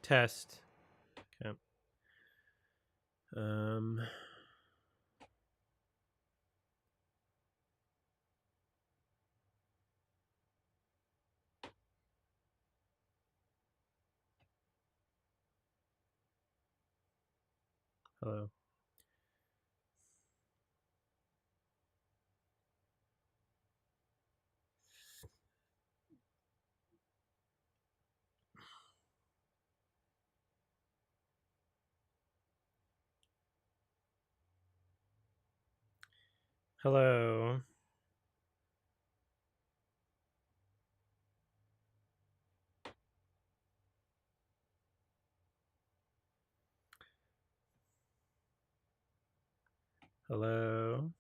Test. Okay. Hello. Hello. Hello.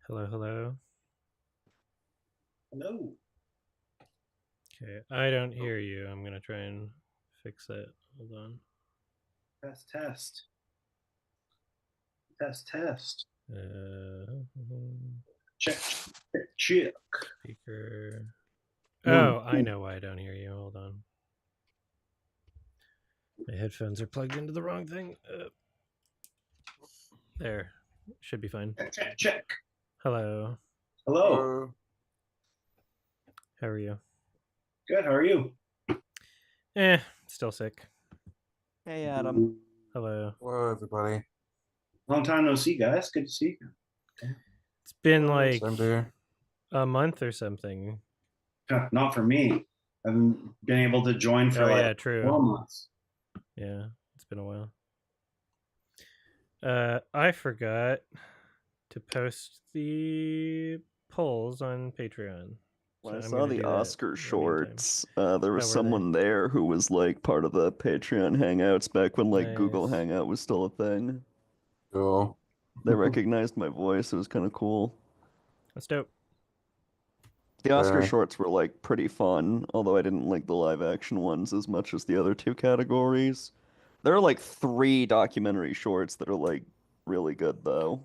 Hello, hello. Hello. Okay, I don't hear you. I'm gonna try and fix that. Hold on. Test, test. Test, test. Check, check, check. Speaker. Oh, I know why I don't hear you. Hold on. My headphones are plugged into the wrong thing. There. Should be fine. Check, check, check. Hello. Hello. How are you? Good, how are you? Still sick. Hey, Adam. Hello. Hello, everybody. Long time no see, guys. Good to see you. It's been like Sunday. a month or something. Not for me. I haven't been able to join for like true. 4 months. Yeah, it's been a while. I forgot to post the polls on Patreon. When I saw the Oscar shorts, there was How were someone there who was like part of the Patreon Hangouts back when like Google Nice. Hangout was still a thing. Cool. They recognized my voice. It was kind of cool. That's dope. The Oscar Very. shorts were like pretty fun, although I didn't like the live action ones as much as the other two categories. There are like 3 documentary shorts that are like really good though.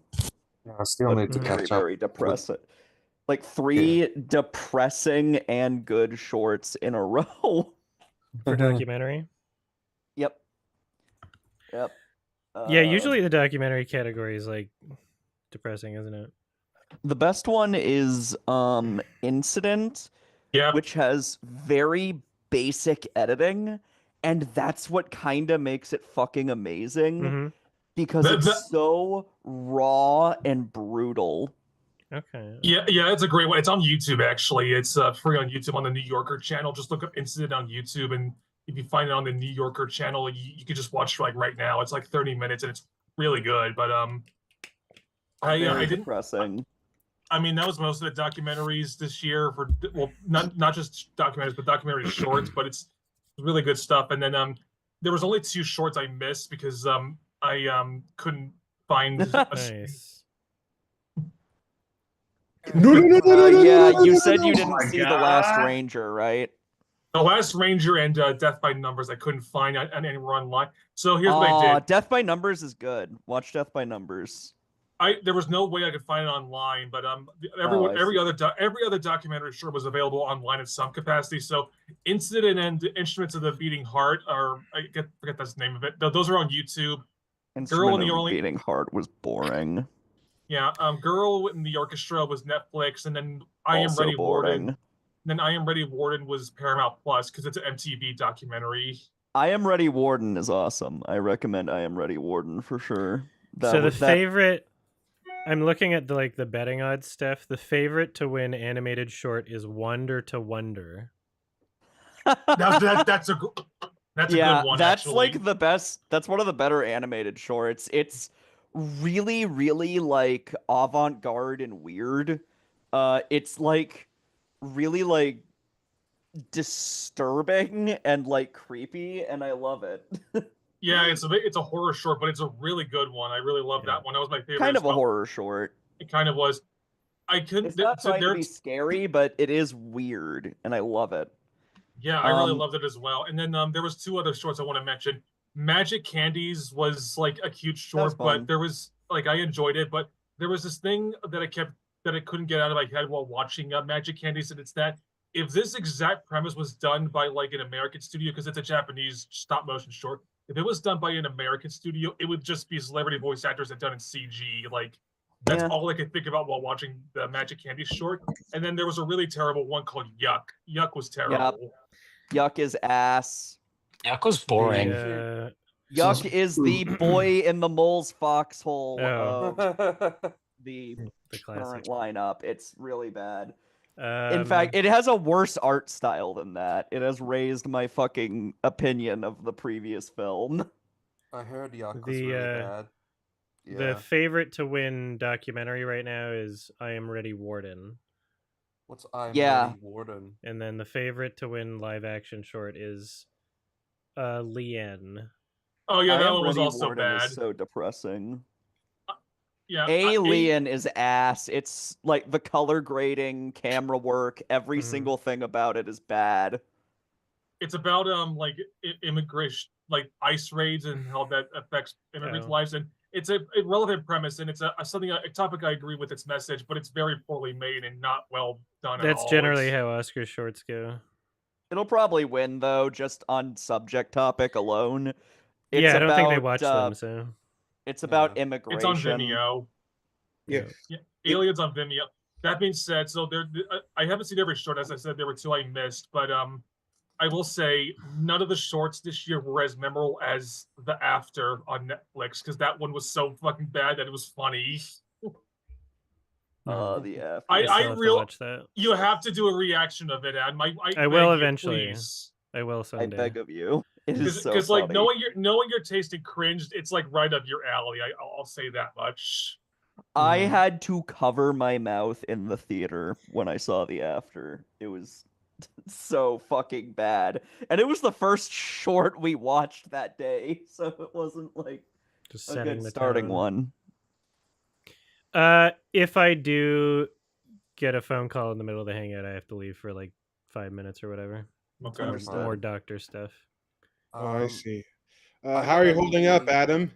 Yeah, I still need to Very, catch up. very depressing. Like 3 depressing and good shorts in a row. For documentary? Yep. Yeah, usually the documentary category is like depressing, isn't it? The best one is Incident, which has very basic editing, and that's what kind of makes it fucking amazing because it's so raw and brutal. Okay. Yeah, it's a great one. It's on YouTube, actually. It's free on YouTube on the New Yorker channel. Just look up Incident on YouTube, and if you find it on the New Yorker channel, you can just watch like right now. It's like 30 minutes, and it's really good. But I didn't. Depressing. I mean, that was most of the documentaries this year for, well, not just documentaries, but documentary shorts. But it's really good stuff. And then there was only 2 shorts I missed because I couldn't find. Nice. Yeah, you said you didn't see The Last Ranger, right? The Last Ranger and Death by Numbers I couldn't find anywhere online. So here's what I did. Death by Numbers is good. Watch Death by Numbers. There was no way I could find it online, but every other documentary short was available online in some capacity. So Incident and Instruments of the Beating Heart forget that's the name of it. Those are on YouTube. Girl in the Beating Heart was boring. Yeah, Girl in the Orchestra was Netflix, and then I Am Ready Warden. Then I Am Ready Warden was Paramount Plus because it's an MTV documentary. I Am Ready Warden is awesome. I recommend I Am Ready Warden for sure. Favorite. I'm looking at the betting odds stuff. The favorite to win animated short is Wonder to Wonder. That's a good one. That's actually. like the best. That's one of the better animated shorts. It's really, really like avant-garde and weird. It's like really like disturbing and like creepy, and I love it. Yeah, it's a horror short, but it's a really good one. I really love that one. That was my favorite. Kind of a horror short. It kind of was. It's not trying to be scary, but it is weird, and I love it. Yeah, I really loved it as well. And then there was 2 other shorts I want to mention. Magic Candies was like a cute short, but there was like I enjoyed it, but there was this thing that I couldn't get out of my head while watching Magic Candies, and it's that if this exact premise was done by like an American studio, because it's a Japanese stop motion short, if it was done by an American studio, it would just be celebrity voice actors that done in CG. Like that's all I could think about while watching the Magic Candy short. And then there was a really terrible one called Yuck. Yuck was terrible. Yuck is ass. Yuck was boring. Yuck is the boy in the mole's foxhole Oh. of the classic current lineup. It's really bad. In fact, it has a worse art style than that. It has raised my fucking opinion of the previous film. I heard Yuck was really bad. The favorite to win documentary right now is I Am Ready Warden. What's I Am Ready Warden? And then the favorite to win live action short is Lien. Oh yeah, that one was also Warden bad. is so depressing. Yeah, Alien is ass. It's like the color grading, camera work, every single thing about it is bad. It's about like immigration, like ICE raids and how that affects immigrants' lives, and it's a relevant premise, and it's a topic I agree with its message, but it's very poorly made and not well done. That's generally how Oscar shorts go. It'll probably win though, just on subject topic alone. It's I don't think they watch them, so it's about immigration. It's on Vimeo. Yeah. Aliens on Vimeo. That being said, so I haven't seen every short. As I said, there were 2 I missed, but I will say none of the shorts this year were as memorable as The After on Netflix, because that one was so fucking bad that it was funny. The After. I really watch that. You have to do a reaction of it, Adam. I will eventually. I will someday. I beg of you. It is so because like funny. knowing your taste in cringe, it's like right up your alley. I'll say that much. I had to cover my mouth in the theater when I saw The After. It was so fucking bad. And it was the first short we watched that day, so it wasn't like just a good starting one. If I do get a phone call in the middle of the hangout, I have to leave for like 5 minutes or whatever. Okay. More doctor stuff. Oh, I see. How are you holding up, Adam?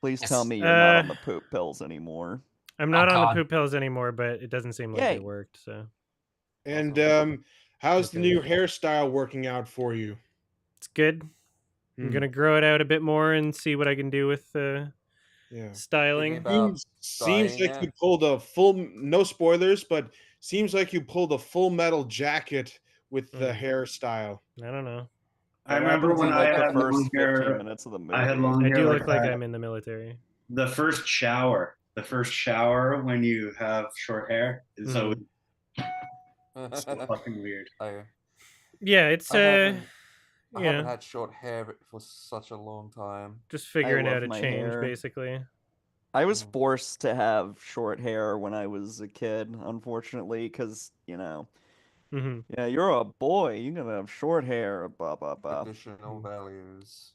Please tell me you're not on the poop pills anymore. I'm not on the poop pills anymore, but it doesn't seem like it worked. So. And how's the new hairstyle working out for you? It's good. I'm gonna grow it out a bit more and see what I can do with styling. Seems like you pulled a full. No spoilers, but seems like you pulled a Full Metal Jacket with the hairstyle. I don't know. I remember when I had the first long hair, 15 minutes of the movie. I had long hair. I do look like I'm in the military. The first shower when you have short hair is so fucking weird. Yeah, it's I haven't had short hair for such a long time. Just figuring out a change, basically. I was forced to have short hair when I was a kid, unfortunately, because, you know, yeah, you're a boy, you're gonna have short hair, blah, blah, blah. Traditional values.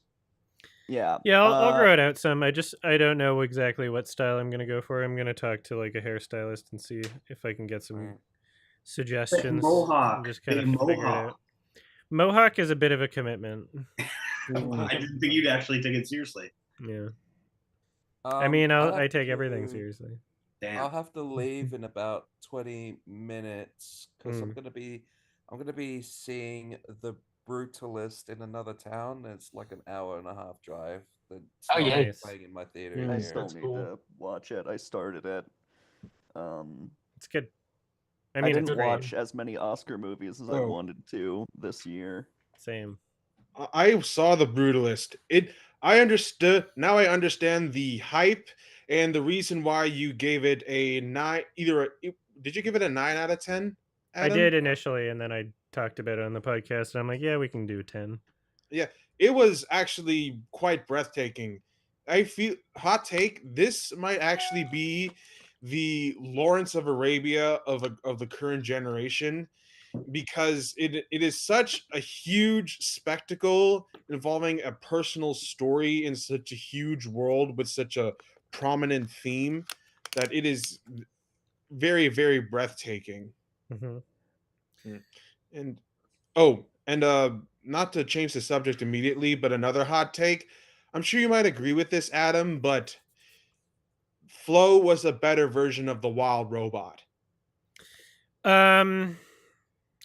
Yeah. Yeah, I'll grow it out some. I don't know exactly what style I'm gonna go for. I'm gonna talk to like a hairstystist and see if I can get some suggestions. Mohawk. Just kind of figure it out. Mohawk is a bit of a commitment. I didn't think you'd actually take it seriously. Yeah. I mean, I take everything seriously. Damn. I'll have to leave in about 20 minutes because I'm gonna be seeing The Brutalist in another town. It's like an hour and a half drive. That's playing in my theater. I still need to watch it. I started it. It's good. I mean, I didn't watch as many Oscar movies as I wanted to this year. Same. I saw The Brutalist. I understood. Now I understand the hype and the reason why you gave it a 9. Did you give it a 9 out of 10? Adam? I did initially, and then I talked about it on the podcast, and I'm like, yeah, we can do 10. Yeah, it was actually quite breathtaking. I feel, hot take, this might actually be the Lawrence of Arabia of the current generation, because it is such a huge spectacle involving a personal story in such a huge world with such a prominent theme that it is very, very breathtaking. And not to change the subject immediately, but another hot take. I'm sure you might agree with this, Adam, but Flo was a better version of the Wild Robot.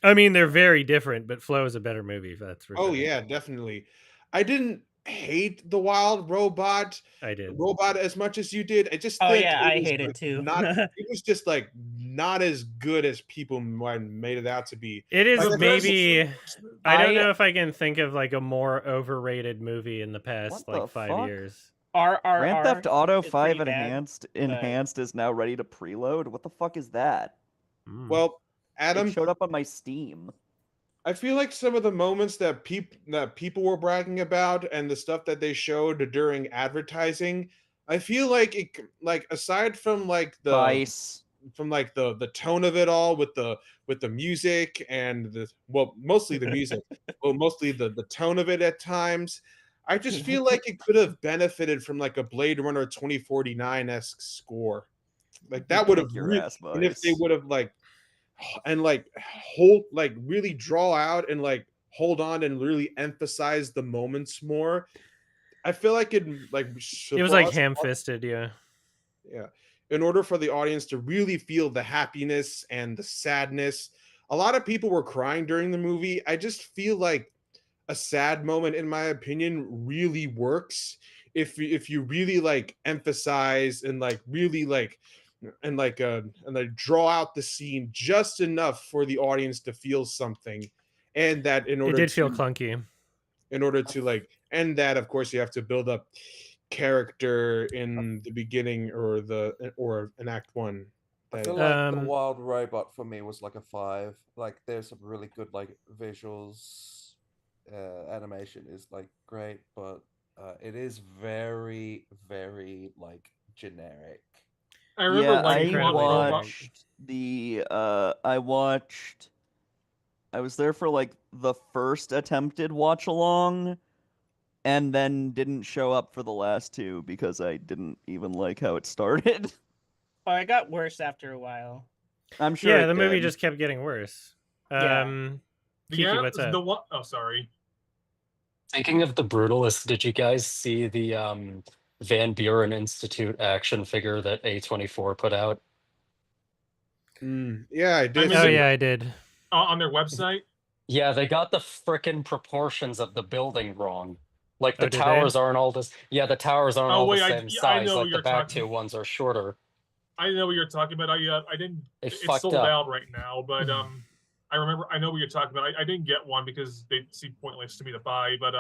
I mean, they're very different, but Flow is a better movie. That's for Oh sure. yeah, definitely. I didn't hate the Wild Robot I did. as much as you did. I just Oh think yeah, it I was hate it like too. not. It was just like not as good as people made it out to be. It is Like, maybe. I don't I- know if I can think of like a more overrated movie in the past What the like 5 fuck? years. Grand Theft Auto is 5 pretty bad, enhanced is now ready to preload. What the fuck is that? well, It Adam, showed up on my Steam. I feel like some of the moments that people were bragging about and the stuff that they showed during advertising, I feel like aside from like the Vice. from like the tone of it all with the music and mostly the music, mostly the tone of it at times, I just feel like it could have benefited from like a Blade Runner 2049-esque score. Like that would have Kick your really, ass, and if they Vice. would have like and like hold like really draw out and like hold on and really emphasize the moments more. I feel like it It was like ham-fisted, yeah. yeah. In order for the audience to really feel the happiness and the sadness. A lot of people were crying during the movie. I just feel like a sad moment, in my opinion, really works if you really like emphasize and like really like and like draw out the scene just enough for the audience to feel something, and that It did feel clunky. in order to like, and that of course you have to build up character in the beginning or in Act 1. I feel like the Wild Robot for me was like a 5. Like there's some really good like visuals, animation is like great, but it is very, very like generic. I remember I was there for like the first attempted watch along and then didn't show up for the last two because I didn't even like how it started. Oh, it got worse after a while. I'm sure. Yeah, the movie just kept getting worse. Kiki, what's up? Oh, sorry. Thinking of the Brutalist, did you guys see the Van Buren Institute action figure that A24 put out? Yeah, I did. I did. On their website? Yeah, they got the frickin' proportions of the building wrong. Like the did towers they? aren't all this. Yeah, the towers aren't all the same I size. know what Like you're the back talking- two ones are shorter. I know what you're talking about. I didn't. It's sold up. out right now, but I know what you're talking about. I didn't get one because they seem pointless to me to buy, but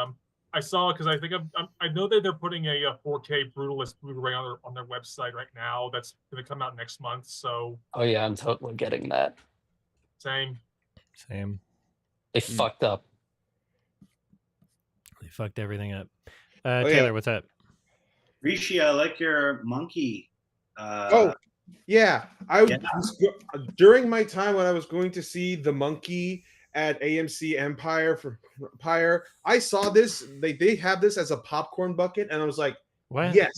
I saw it because I think I know that they're putting a 4K Brutalist Blu-ray on their website right now. That's going to come out next month. So. Oh yeah, I'm totally getting that. Same. They fucked up. They fucked everything up. Taylor, what's up? Rishi, I like your monkey. Yeah, during my time when I was going to see the monkey at AMC Empire, I saw this. They have this as a popcorn bucket, and I was like, what? Yes,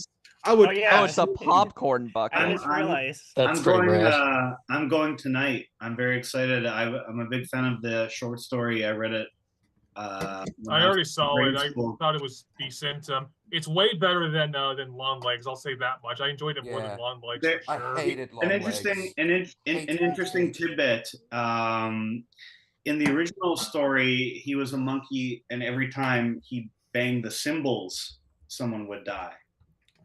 I would. Oh, yeah. Oh, it's a popcorn bucket. I just realized. That's pretty rad. I'm going tonight. I'm very excited. I'm a big fan of the short story. I read it. I already saw it. I thought it was decent. It's way better than Longlegs. I'll say that much. I enjoyed it more than Longlegs. For sure. I hated Longlegs. An interesting tidbit. In the original story, he was a monkey, and every time he banged the cymbals, someone would die.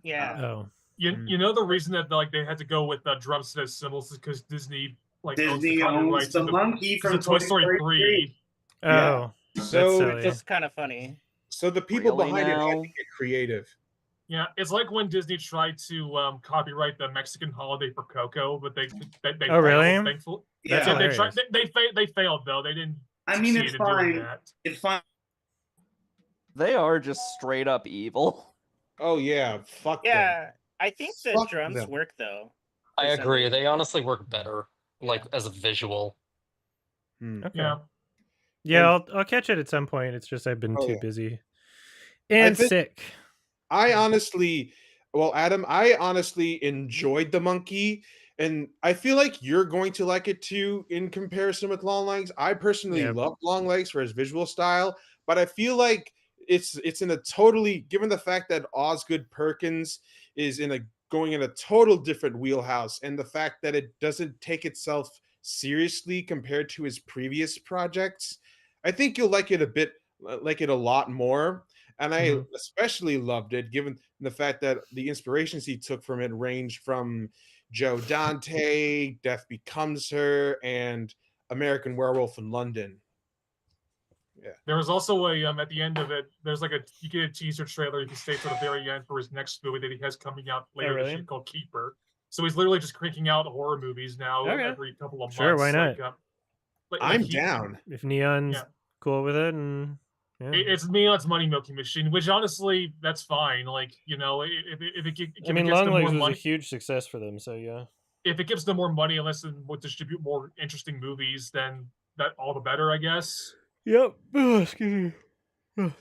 Yeah. You know the reason that like they had to go with drums instead of cymbals is because Disney owns the monkey from Toy Story 3. Oh. Yeah. So it's kind of funny. So the people Really behind it had now? to get creative. Yeah, it's like when Disney tried to copyright the Mexican holiday for Coco, but they Oh, really? failed, thankfully. Yeah. They failed though. They didn't. I mean, it's succeed in doing fine. that. It's fine. They are just straight up evil. Oh yeah, fuck them. Yeah, I think the Fuck drums them. work though. I agree. They honestly work better, like as a visual. Okay. Yeah, I'll catch it at some point. It's just I've been too busy and sick. Adam, I honestly enjoyed the monkey, and I feel like you're going to like it too in comparison with Longlegs. I personally love Longlegs for his visual style, but I feel like it's in a totally, given the fact that Osgood Perkins is going in a total different wheelhouse, and the fact that it doesn't take itself seriously compared to his previous projects, I think you'll like it a lot more. And I especially loved it given the fact that the inspirations he took from it range from Joe Dante, Death Becomes Her, and American Werewolf in London. Yeah. There was also a at the end of it, there's like you get a teaser trailer if you stay to the very end for his next movie that he has coming out later this year called Keeper. So he's literally just cranking out horror movies now every couple of months. Sure, why not? I'm down. If Neon's cool with it, and it's Neon's money milking machine, which honestly, that's fine. Like, you know, if I mean, Longlegs was a huge success for them, so yeah. If it gives them more money, unless they would distribute more interesting movies, then that all the better, I guess. Yep. Oh, excuse me. Oh.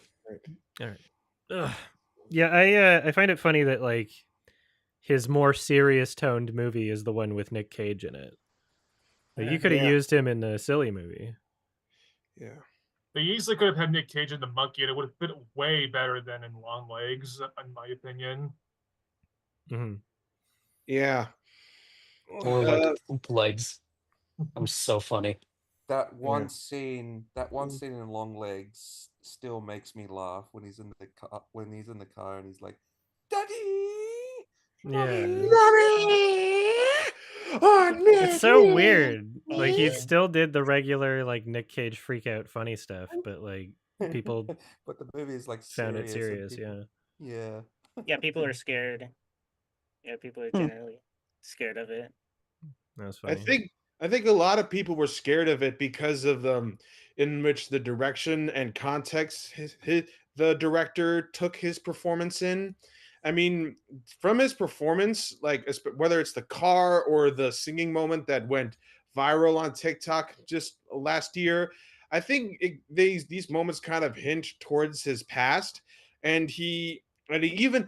All right. Yeah, I find it funny that like his more serious toned movie is the one with Nick Cage in it. Like, you could have used him in the silly movie. Yeah. They easily could have had Nick Cage in The Monkey, and it would have fit way better than in Longlegs, in my opinion. Yeah. Or like Legs. I'm so funny. That one scene in Longlegs still makes me laugh when he's in the car and he's like, "Daddy, Daddy, oh, it's so weird. Like, he still did the regular like Nick Cage freak out funny stuff, but like people but the movie is like found it serious. Yeah, people are scared. Yeah, people are generally scared of it. That's funny. I think a lot of people were scared of it because of in which the direction and context the director took his performance in. I mean, from his performance, like whether it's the car or the singing moment that went viral on TikTok just last year, I think these moments kind of hint towards his past, and even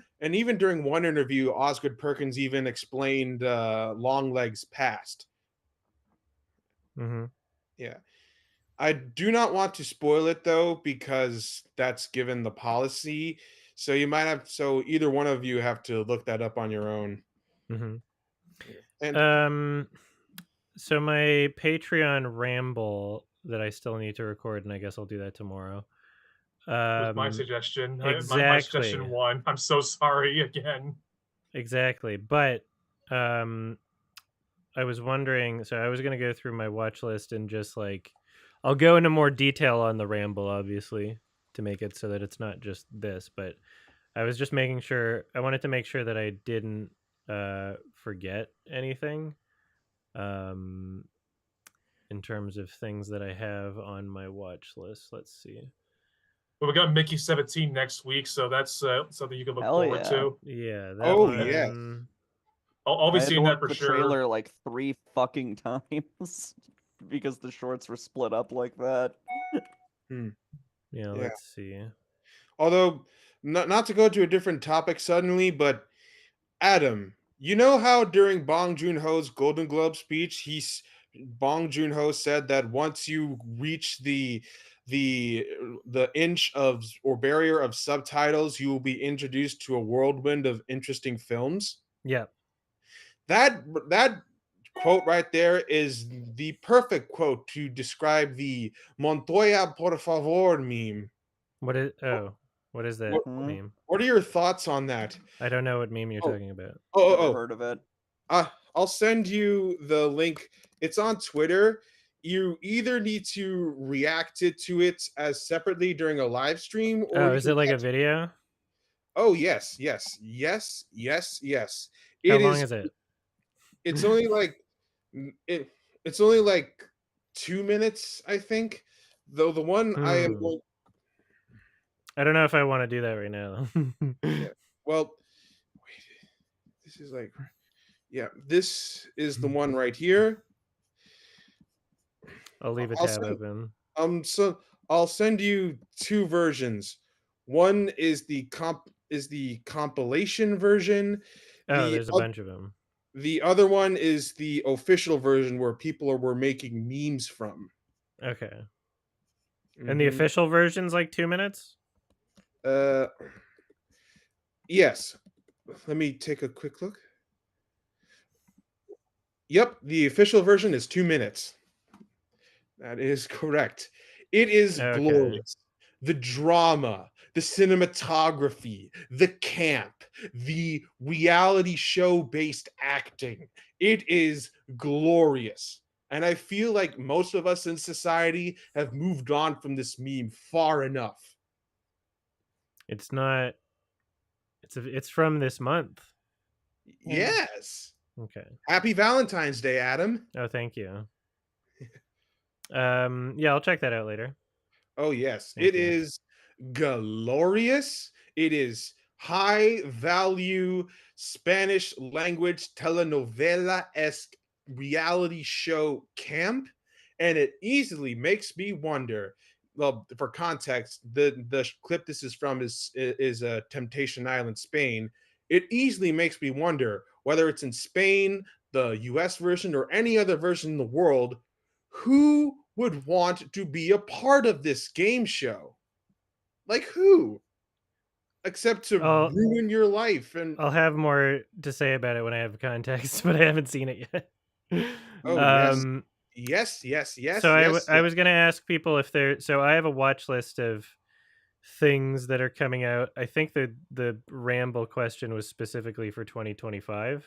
during one interview, Osgood Perkins even explained Longlegs' past. Yeah. I do not want to spoil it though, because that's given the policy. So either one of you have to look that up on your own. And so my Patreon ramble that I still need to record, and I guess I'll do that tomorrow. Was my suggestion. Exactly. My suggestion won. I'm so sorry again. Exactly. But I was wondering, so I was going to go through my watch list and just like, I'll go into more detail on the ramble, obviously, to make it so that it's not just this, but I was just making sure, I wanted to make sure that I didn't forget anything in terms of things that I have on my watch list. Let's see. Well, we got Mickey 17 next week, so that's something you can look forward to. Yeah. Yeah. I'll be seeing that for sure. Trailer like 3 fucking times because the shorts were split up like that. Yeah, let's see. Although, not to go to a different topic suddenly, but Adam, you know how during Bong Joon-ho's Golden Globe speech, Bong Joon-ho said that once you reach the inch of or barrier of subtitles, you will be introduced to a whirlwind of interesting films. Yeah. That quote right there is the perfect quote to describe the Montoya por favor meme. What is that meme? What are your thoughts on that? I don't know what meme you're talking about. Never heard of it. I'll send you the link. It's on Twitter. You either need to react to it as separately during a live stream, or is it like a video? Oh yes. How long is it? It's only like it's only like 2 minutes, I think. Though the one I don't know if I want to do that right now. Well, wait. This is like, this is the one right here. I'll leave a tab open. So I'll send you 2 versions. One is the compilation version. There's a bunch of them. The other one is the official version where people were making memes from. Okay. And the official version's like 2 minutes? Yes. Let me take a quick look. Yep, the official version is 2 minutes. That is correct. It is Okay. glorious. The drama, the cinematography, the camp, the reality show based acting. It is glorious. And I feel like most of us in society have moved on from this meme far enough. It's not. It's from this month. Yes. Okay. Happy Valentine's Day, Adam. Oh, thank you. Yeah, I'll check that out later. Oh, yes. Thank It you. is glorious. It is high value Spanish language telenovela-esque reality show camp. And it easily makes me wonder. Well, for context, the clip this is from is Temptation Island, Spain. It easily makes me wonder whether it's in Spain, the US version, or any other version in the world, who would want to be a part of this game show? Like who? Except to ruin your life. And I'll have more to say about it when I have context, but I haven't seen it yet. Oh, yes. So I was gonna ask people if they're. So I have a watch list of things that are coming out. I think the ramble question was specifically for 2025.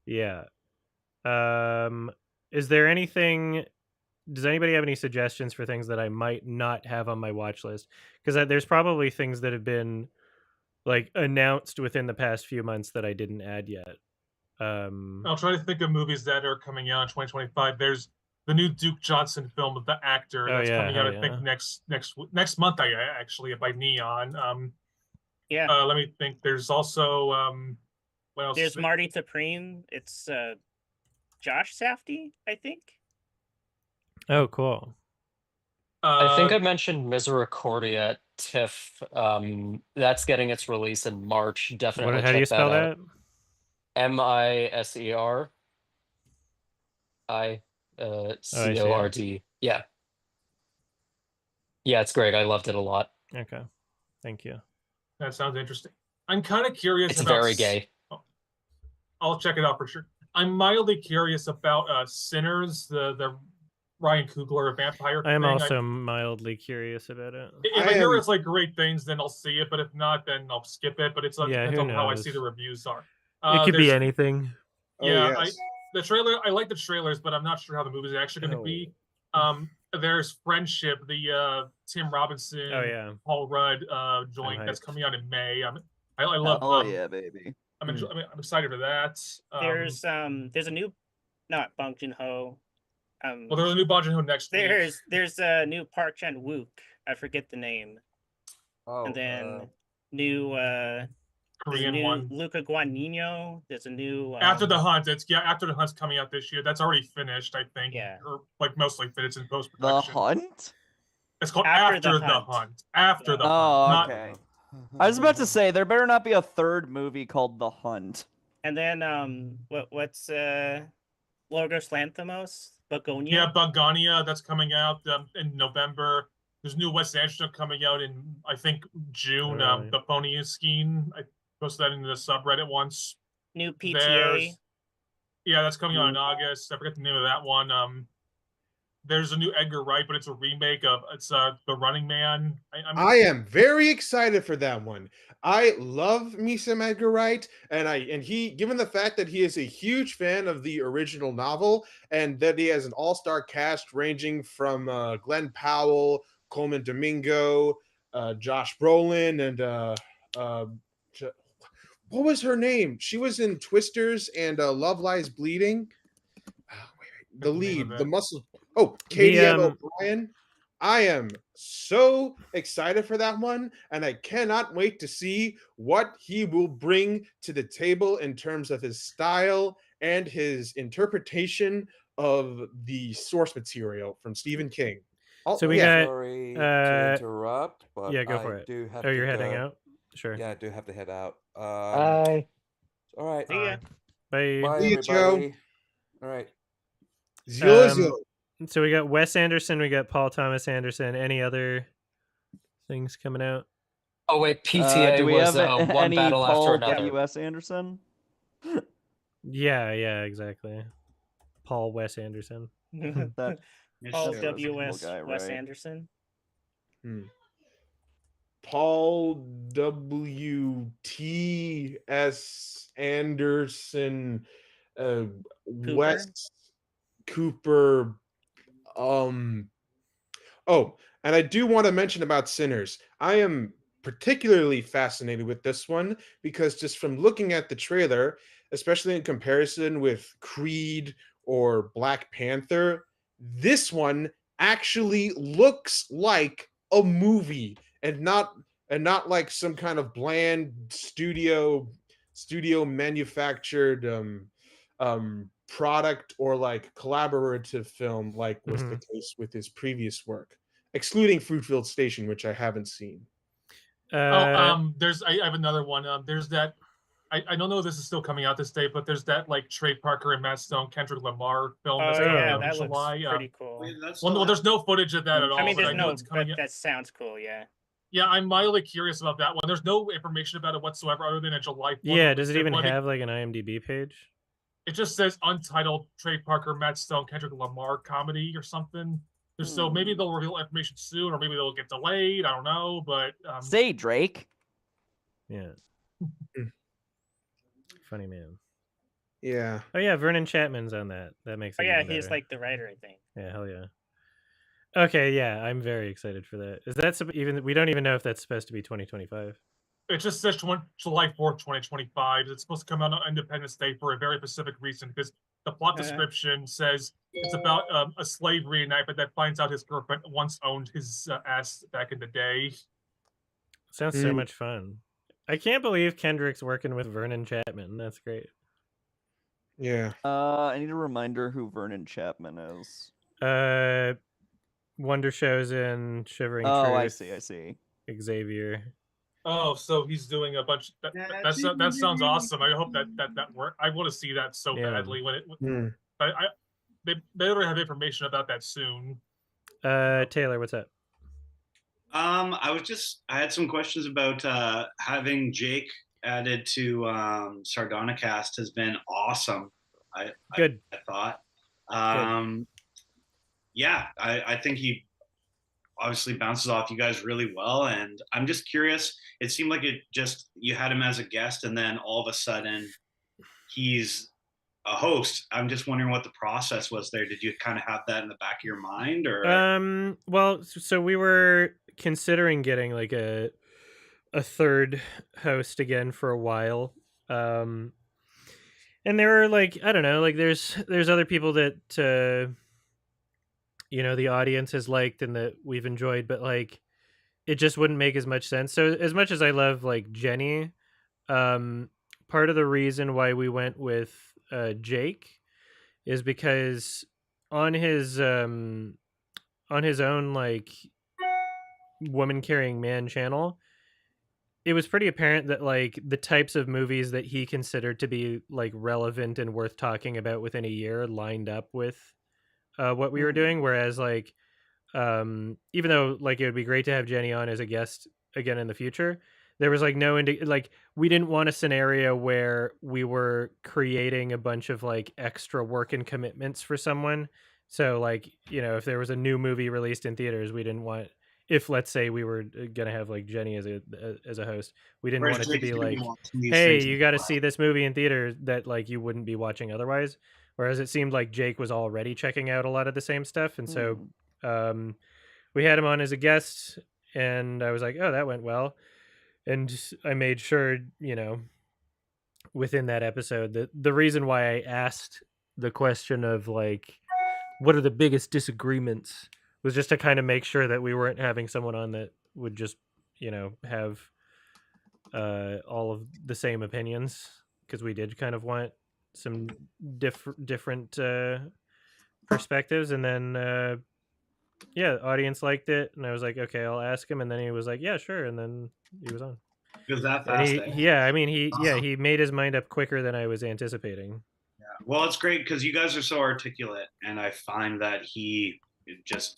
Yeah. Is there anything? Does anybody have any suggestions for things that I might not have on my watch list? Because there's probably things that have been like announced within the past few months that I didn't add yet. I'll try to think of movies that are coming out in 2025. There's the new Duke Johnson film with the actor that's coming out. I think next month. Actually by Neon. Let me think. There's also what else? There's Marty Supreme. It's Josh Safdie, I think. Oh, cool. I think I mentioned Misericordia at TIFF. That's getting its release in March. Definitely. How do you spell that? MISERICORD. Yeah. Yeah, it's great. I loved it a lot. Okay. Thank you. That sounds interesting. I'm kind of curious It's about... very gay. I'll check it out for sure. I'm mildly curious about Sinners, the Ryan Coogler vampire thing. I'm also mildly curious about it. If I hear it's like great things, then I'll see it. But if not, then I'll skip it. But it's depends on how I see the reviews are. It could be anything. Yeah, the trailer. I like the trailers, but I'm not sure how the movie is actually going to be. There's Friendship, the Tim Robinson, Paul Rudd joint that's coming out in May. I love. Oh yeah, baby. I'm excited for that. There's a new, not Bong Joon-ho. Well, there's a new Bong Joon-ho next week. There's a new Park Chan-wook. I forget the name. Oh, and then new Korean one. Luca Guadagnino. There's a new After the Hunt. After the Hunt's coming out this year. That's already finished, I think. Yeah. Or like mostly finished in post production. The Hunt. It's called After the Hunt. After the Hunt. Okay. I was about to say there better not be a third movie called The Hunt. And then what's Lorgos Lanthimos? Begonia? Yeah, Begonia, that's coming out in November. There's new Wes Anderson coming out in, I think, June. The Pony Skiing. I posted that into the subreddit once. New PTA. Yeah, that's coming out in August. I forget the name of that one. There's a new Edgar Wright, but it's a remake of The Running Man. I am very excited for that one. I love me some Edgar Wright, and he, given the fact that he is a huge fan of the original novel and that he has an all-star cast ranging from Glenn Powell, Coleman Domingo, Josh Brolin, and what was her name? She was in Twisters and Love Lies Bleeding. The lead, the muscle. Oh, Katie O'Brien. I am so excited for that one, and I cannot wait to see what he will bring to the table in terms of his style and his interpretation of the source material from Stephen King. So we got. Sorry to interrupt, but yeah, go for it. You're heading out. Sure. Yeah, I do have to head out. Bye. All right. See ya. Bye. Bye, See you, everybody. Joe. All right. So we got Wes Anderson, we got Paul Thomas Anderson. Any other things coming out? Oh wait, PTA do we was have one any battle Paul after another. Wes Anderson? Yeah, exactly. Paul Wes Anderson. That Paul that's W. cool Wes guy, Wes right? Anderson. Paul W. T. S. Anderson, Wes Cooper. Oh, and I do want to mention about Sinners. I am particularly fascinated with this one because just from looking at the trailer, especially in comparison with Creed or Black Panther, this one actually looks like a movie and not like some kind of bland studio manufactured product or like collaborative film like was the case with his previous work, excluding Fruitfield Station, which I haven't seen. There's I have another one. There's that I don't know if this is still coming out this day, but there's that like Trey Parker and Matt Stone, Kendrick Lamar film that's coming out in July. Looks pretty cool. Well, there's no footage of that at all. I mean, there's no, it's coming but that sounds cool. Yeah. Yeah, I'm mildly curious about that one. There's no information about it whatsoever other than a July 4th. Yeah, does it even have like an IMDb page? It just says untitled Trey Parker, Matt Stone, Kendrick Lamar comedy or something. So maybe they'll reveal information soon, or maybe they'll get delayed. I don't know, but say Drake. Yeah. Funny man. Yeah. Oh yeah, Vernon Chapman's on that. That makes it. Oh yeah, even he's better. like the writer, I think. Yeah, hell yeah. Okay, yeah, I'm very excited for that. Is that even? We don't even know if that's supposed to be 2025. It just says July 4th, 2025. It's supposed to come out on Independence Day for a very specific reason, because the plot description says it's about a slave reenactment that finds out his girlfriend once owned his ass back in the day. Sounds so much fun. I can't believe Kendrick's working with Vernon Chapman. That's great. Yeah. I need a reminder who Vernon Chapman is. Wonder Shows and Shivering Truth. I see. Xavier. Oh, so he's doing a bunch. That sounds awesome. I hope that works. I want to see that so badly when it. They better have information about that soon. Taylor, what's up? I had some questions about having Jake added to Sardonicast has been awesome. I thought. Yeah, I think he obviously bounces off you guys really well, and I'm just curious. It seemed like you had him as a guest, and then all of a sudden he's a host. I'm just wondering what the process was there. Did you kind of have that in the back of your mind, or? Well, so we were considering getting like a third host again for a while. And there were like, I don't know, like there's other people that the audience has liked and that we've enjoyed, but like it just wouldn't make as much sense. So as much as I love like Jenny, part of the reason why we went with Jake is because on his own like Woman Carrying Man channel, it was pretty apparent that like the types of movies that he considered to be like relevant and worth talking about within a year lined up with what we were doing. Whereas like even though like it would be great to have Jenny on as a guest again in the future, there was like we didn't want a scenario where we were creating a bunch of like extra work and commitments for someone. So like, if there was a new movie released in theaters, we didn't want, if let's say we were gonna have like Jenny as a host, we didn't want it to be like, hey, you got to see this movie in theater that like you wouldn't be watching otherwise. Whereas it seemed like Jake was already checking out a lot of the same stuff, and so we had him on as a guest, and I was like, oh, that went well, and I made sure within that episode that the reason why I asked the question of like, what are the biggest disagreements, was just to kind of make sure that we weren't having someone on that would just, have all of the same opinions, because we did kind of want some different perspectives. And then, the audience liked it, and I was like, okay, I'll ask him. And then he was like, yeah, sure. And then he was on. It was that fast. He made his mind up quicker than I was anticipating. Yeah. Well, it's great because you guys are so articulate, and I find that he just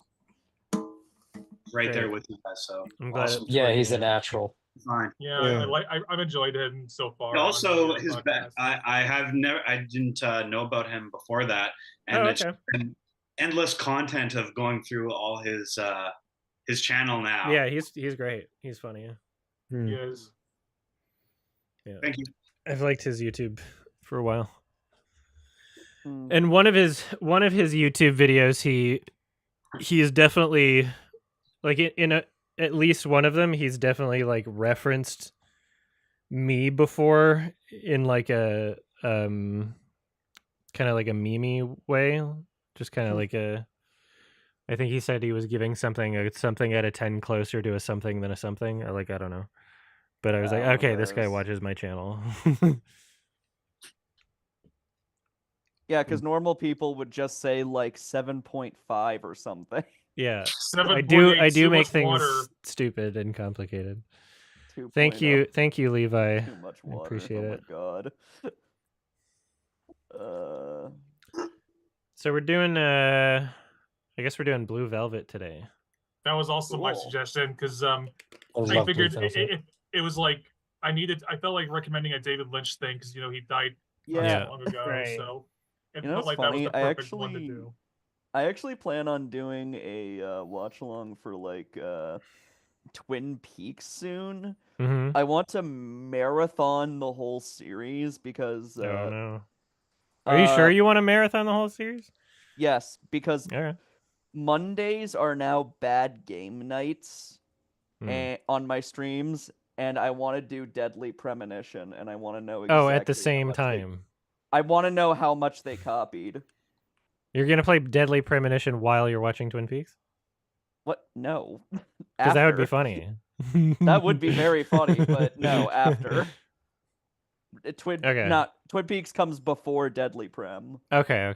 there with you guys. So I'm glad. Yeah, he's a natural. Fine. Yeah, Yeah. I've enjoyed him so far. Also, on the his podcast. I didn't know about him before that, and Oh, it's okay. been endless content of going through all his channel now. Yeah, he's great. He's funny. He is. Yeah. Thank you. I've liked his YouTube for a while. Mm. And one of his YouTube videos, he is definitely like at least one of them, he's definitely like referenced me before in like a kind of like a meme way, just kind of like a. I think he said he was giving something a something out of 10 closer to a something than a something, or like I don't know. But I was like, okay, this guy watches my channel. Yeah, because normal people would just say like 7.5 or something. Yeah, 7.8, I do too make much things water. stupid and complicated. 2.0. Thank you, Levi. Too much water. Appreciate it. Oh my god. So we're doing I guess we're doing Blue Velvet today. That was also my Cool. suggestion because I I love Blue figured Velvet. it was like I felt like recommending a David Lynch thing because he died not Yeah. so long ago, Right. so it You know felt what's like that was funny? the perfect one to do. I actually plan on doing a watch along for like Twin Peaks soon. Mm-hmm. I want to marathon the whole series because Oh no. Are you sure you want to marathon the whole series? Yes, because Okay. Mondays are now bad game nights Hmm. on my streams, and I want to do Deadly Premonition, and I want to know Oh, at the exactly how same much time. I want to know how much they copied. You're gonna play Deadly Premonition while you're watching Twin Peaks? What? No. Because that would be After. funny. That would be very funny, but no, after. Twin Peaks comes before Deadly Prem. Okay.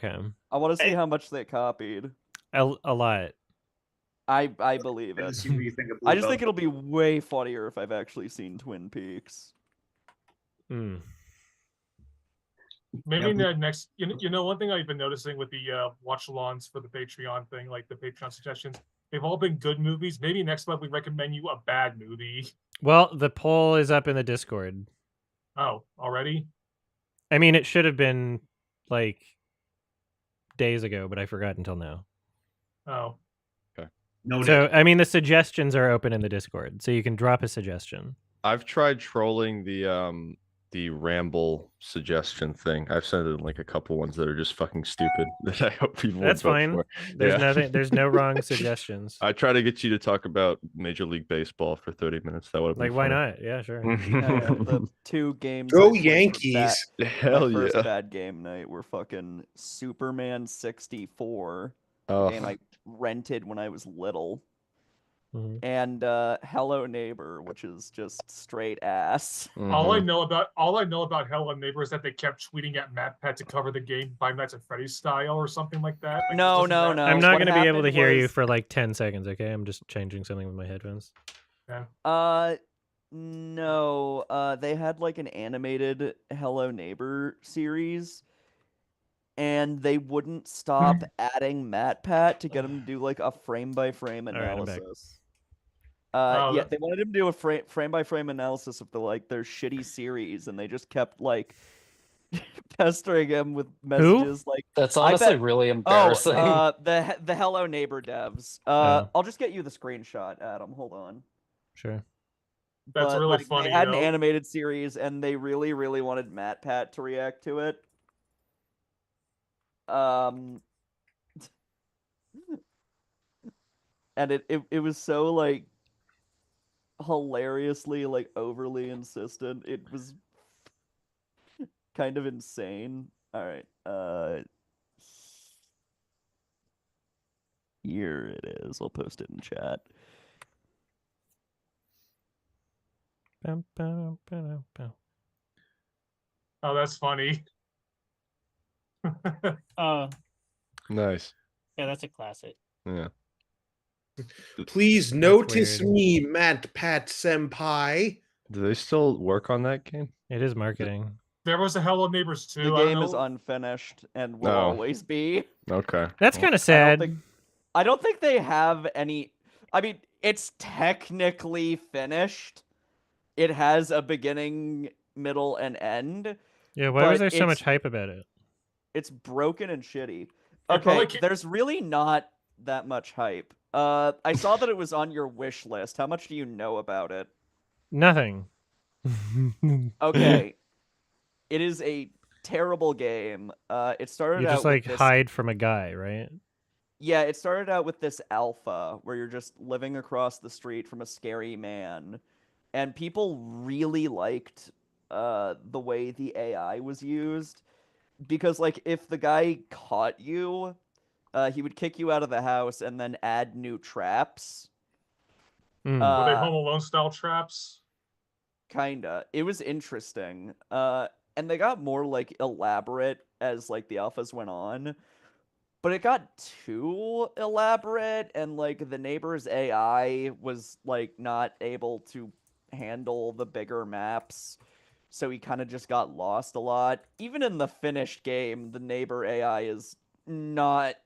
I want to see how much they copied. A lot. I believe it. See what you think of I just Blue think it'll be way funnier if I've actually seen Twin Peaks. Hmm. Maybe in the next, one thing I've been noticing with the watch-alongs for the Patreon thing, like the Patreon suggestions, they've all been good movies. Maybe next month we recommend you a bad movie. Well, the poll is up in the Discord. Oh, already? I mean, it should have been like days ago, but I forgot until now. Oh. Okay. Noted. So, I mean, the suggestions are open in the Discord, so you can drop a suggestion. I've tried trolling the ramble suggestion thing. I've sent in like a couple ones that are just fucking stupid that I hope people That's would vote fine. for. There's nothing. There's no wrong suggestions. I try to get you to talk about Major League Baseball for 30 minutes. That would have been Like, why funny. not? Yeah, sure. The two games. Go I played for Yankees. Hell my first yeah. bad game night were fucking Superman 64, Oh. game I rented when I was little, Mhm. and Hello Neighbor, which is just straight ass. All I Mhm. know about Hello Neighbor is that they kept tweeting at MatPat to cover the game Five Nights at Freddy's style or something like that. Like, No, wasn't no, that- no. I'm not what going to be able to happened hear you was- for like 10 seconds, okay? I'm just changing something with my headphones. No. They had like an animated Hello Neighbor series, and they wouldn't stop adding MatPat to get him to do like a frame-by-frame right, I'm back. analysis. Oh, Yeah, that- they wanted him to do a frame-by-frame analysis of their shitty series, and they just kept like pestering him with messages like, That's I honestly bet- really embarrassing. the Hello Neighbor devs. I'll just get you the screenshot, Adam. Hold on. Sure. That's But, really like, funny. They had though. an animated series, and they really, really wanted MatPat to react to it. And it was so like hilariously like overly insistent. It was kind of insane. All right. Here it is. I'll post it in chat. Bum, ba-dum, ba-dum, bum. Oh, that's funny. Oh, Nice. yeah, that's a classic. Yeah. Please That's notice weird. me, Matt Pat Senpai. Do they still work on that game? It is marketing. There was a Hello Neighbors too. The I don't game is know. unfinished and will Oh. always be. Okay. That's Well, kind of sad. I don't think they have any. I mean, it's technically finished, it has a beginning, middle, and end. Yeah, why was but there so much it's- hype about it? It's broken and shitty. It Okay, probably ca- there's really not that much hype. I saw that it was on your wish list. How much do you know about it? Nothing. Okay, it is a terrible game. It started You out just with like this... hide from a guy, right? Yeah, it started out with this alpha where you're just living across the street from a scary man, and people really liked the way the AI was used, because like if the guy caught you, he would kick you out of the house and then add new traps. Mm. Were they Uh, Home Alone style traps? Kinda. It was interesting. And they got more like elaborate as like the alphas went on. But it got too elaborate, and like the neighbor's AI was like not able to handle the bigger maps. So he kind of just got lost a lot. Even in the finished game, the neighbor AI is not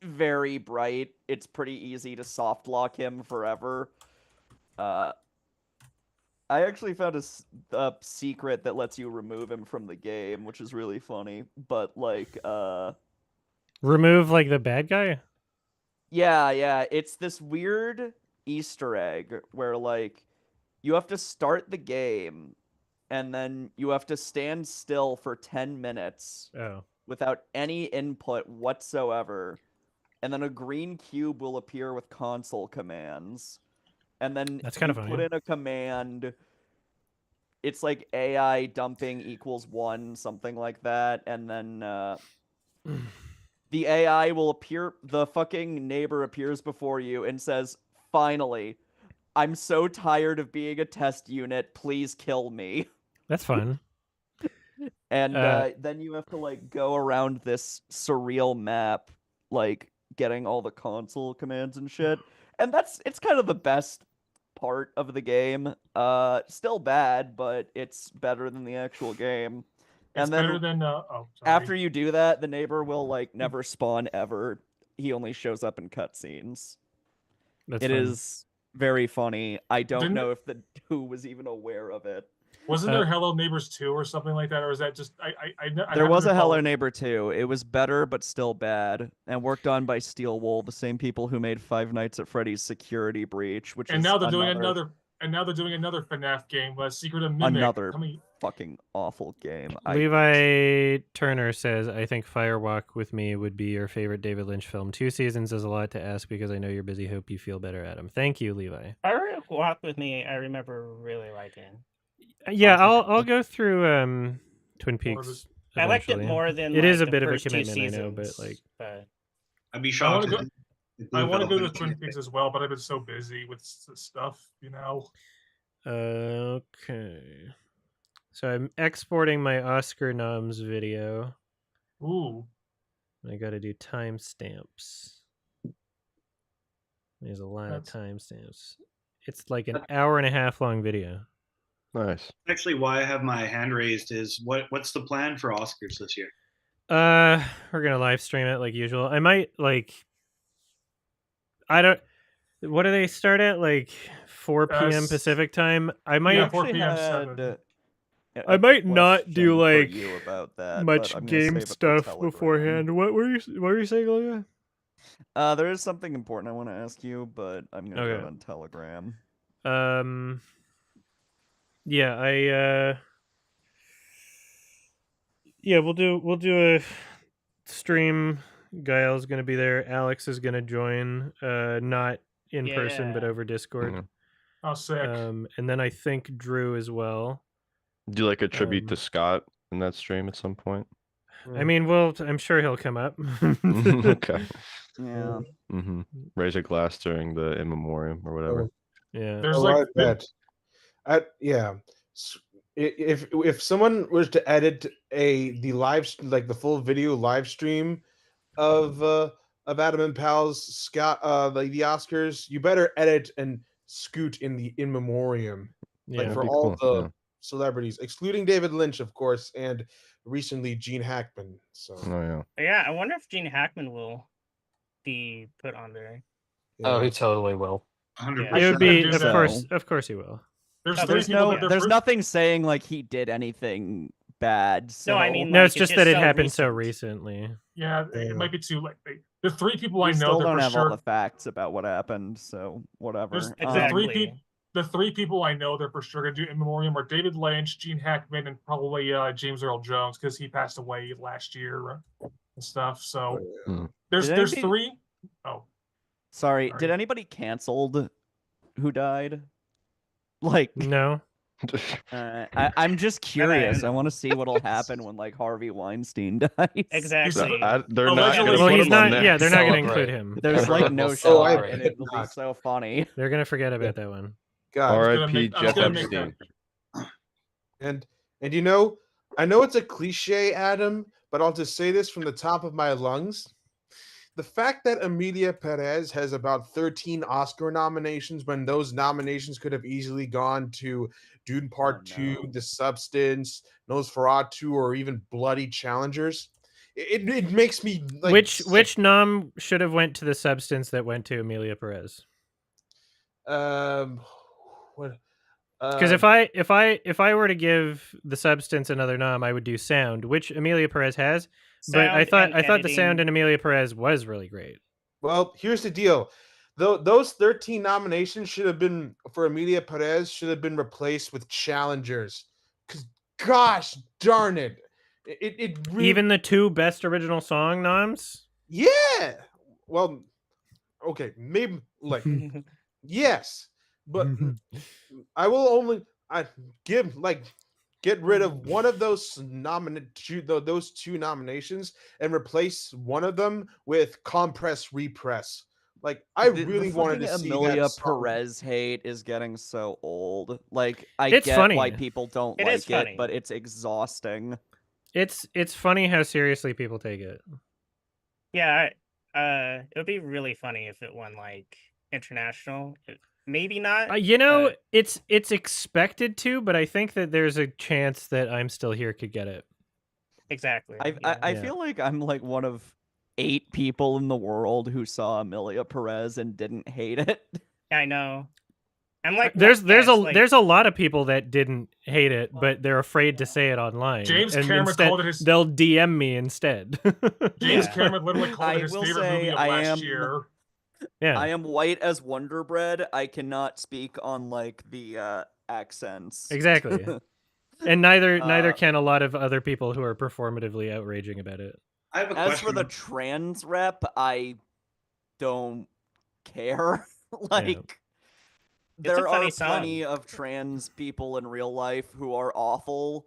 very bright. It's pretty easy to soft lock him forever. I actually found a secret that lets you remove him from the game, which is really funny. But like, Remove like the bad guy? yeah, it's this weird Easter egg where like you have to start the game and then you have to stand still for 10 minutes Oh. without any input whatsoever. And then a green cube will appear with console commands. And then That's kind of you funny. put in a command. It's like AI dumping equals 1, something like that. And then the AI will appear, the fucking neighbor appears before you and says, "Finally, I'm so tired of being a test unit. Please kill me." That's fun. And then you have to like go around this surreal map, like getting all the console commands and shit. And it's kind of the best part of the game. Still bad, but it's better than the actual game. It's And then better than sorry. after you do that, the neighbor will like never spawn ever. He only shows up in cutscenes. That's It fun. is very funny. I don't Didn't- know if the who was even aware of it. Wasn't there Hello Neighbors 2 or something like that, or is that just There was a Hello Neighbor 2. It was better but still bad, and worked on by Steel Wool, the same people who made Five Nights at Freddy's Security Breach, which And is now they're doing another FNAF game, Secret of Mimic. Another coming. fucking awful game. Levi Turner says, I think Firewalk with Me would be your favorite David Lynch film. 2 seasons is a lot to ask because I know you're busy. Hope you feel better, Adam. Thank you, Levi. Walk with Me, I remember really liking. Yeah, I'll go through Twin Peaks. I liked it eventually. more than It is like, a the bit of a first 2 commitment, I know, but seasons, like but I'd be I shocked. want to go. I want to go to Twin Peaks. Peaks as well, but I've been so busy with stuff, you know. Okay. So I'm exporting my Oscar noms video. Ooh. I got to do timestamps. There's a lot of timestamps. It's like an hour and a half long video. Nice. Actually, why I have my hand raised is what's the plan for Oscars this year? We're gonna live stream it like usual. I might like. I don't. What do they start at? Like 4 p.m. Pacific time. I might. 4 p.m. 7. I might not do like you about that, much but I'm gonna game save it for stuff Telegram. beforehand. What were you saying, Olivia? There is something important I want to ask you, but I'm gonna do it on Telegram. Yeah, yeah, we'll do a stream. Gael's gonna be there. Alex is gonna join, not in person but over Discord. Oh, sick. And then I think Drew as well. Do like a tribute to Scott in that stream at some point? I mean, I'm sure he'll come up. Okay. Yeah. Mm-hmm. Raise a glass during the in memoriam or whatever. Yeah. There's like that. Yeah. If someone was to edit the full video live stream of Adam and Pal's Scott the Oscars, you better edit and scoot in the in memoriam, Yeah, for all the celebrities, excluding David Lynch, of course, and recently Gene Hackman. So yeah, I wonder if Gene Hackman will be put on there. Oh, he totally will. 100%. It would be, of course he will. There's nothing saying like he did anything bad. So. No, I mean, no, like, it's just that it so happened so recent. recently. Yeah, it might be too late. The 3 people I know, still they're don't for have sure. all the facts about what happened, so whatever. Exactly. The 3 people I know, they're for sure gonna do in memoriam are David Lynch, Gene Hackman, and probably James Earl Jones because he passed away last year and stuff. So there's 3. Oh, sorry. Did anybody canceled who died? Like no. I'm just curious. I want to see what'll happen when like Harvey Weinstein dies. Exactly. They're not going to well, put he's him not. on next. Yeah, they're not going to include him. There's like no shot, and it'll be so funny. They're going to forget about that one. R.I.P. Jeff Epstein. And you know, I know it's a cliche, Adam, but I'll just say this from the top of my lungs. The fact that Emilia Perez has about 13 Oscar nominations when those nominations could have easily gone to Dune Part 2, The Substance, Nosferatu, or even Bloody Challengers, it makes me like... Which nom should have went to The Substance that went to Emilia Perez? What? Because if I were to give The Substance another nom, I would do Sound, which Emilia Perez has. But I thought the sound in Emilia Perez was really great. Well, here's the deal. Those 13 nominations should have been for Emilia Perez should have been replaced with challengers. Because gosh darn it. It really... Even the 2 best original song noms? Yeah. Well, okay, maybe like yes. But I will only get rid of one of those those 2 nominations and replace one of them with Compress Repress. Like I really wanted to see Emilia that song. Perez hate is getting so old. Like I It's get funny. why people don't like it, but it's exhausting. It's funny how seriously people take it. Yeah, it would be really funny if it won like international. Maybe not. You know, it's expected to, but I think that there's a chance that I'm Still Here could get it. Exactly. I feel like I'm like one of 8 people in the world who saw Emilia Perez and didn't hate it. I know. I'm like, there's a lot of people that didn't hate it, but they're afraid to say it online. James and Cameron instead, called it his... They'll DM me instead. James Cameron literally called it his favorite movie of last year. Yeah. I am white as Wonder Bread. I cannot speak on like the accents. Exactly. And neither can a lot of other people who are performatively outraging about it. I have a As question. for the trans rep, I don't care. Like there are plenty of trans people in real life who are awful.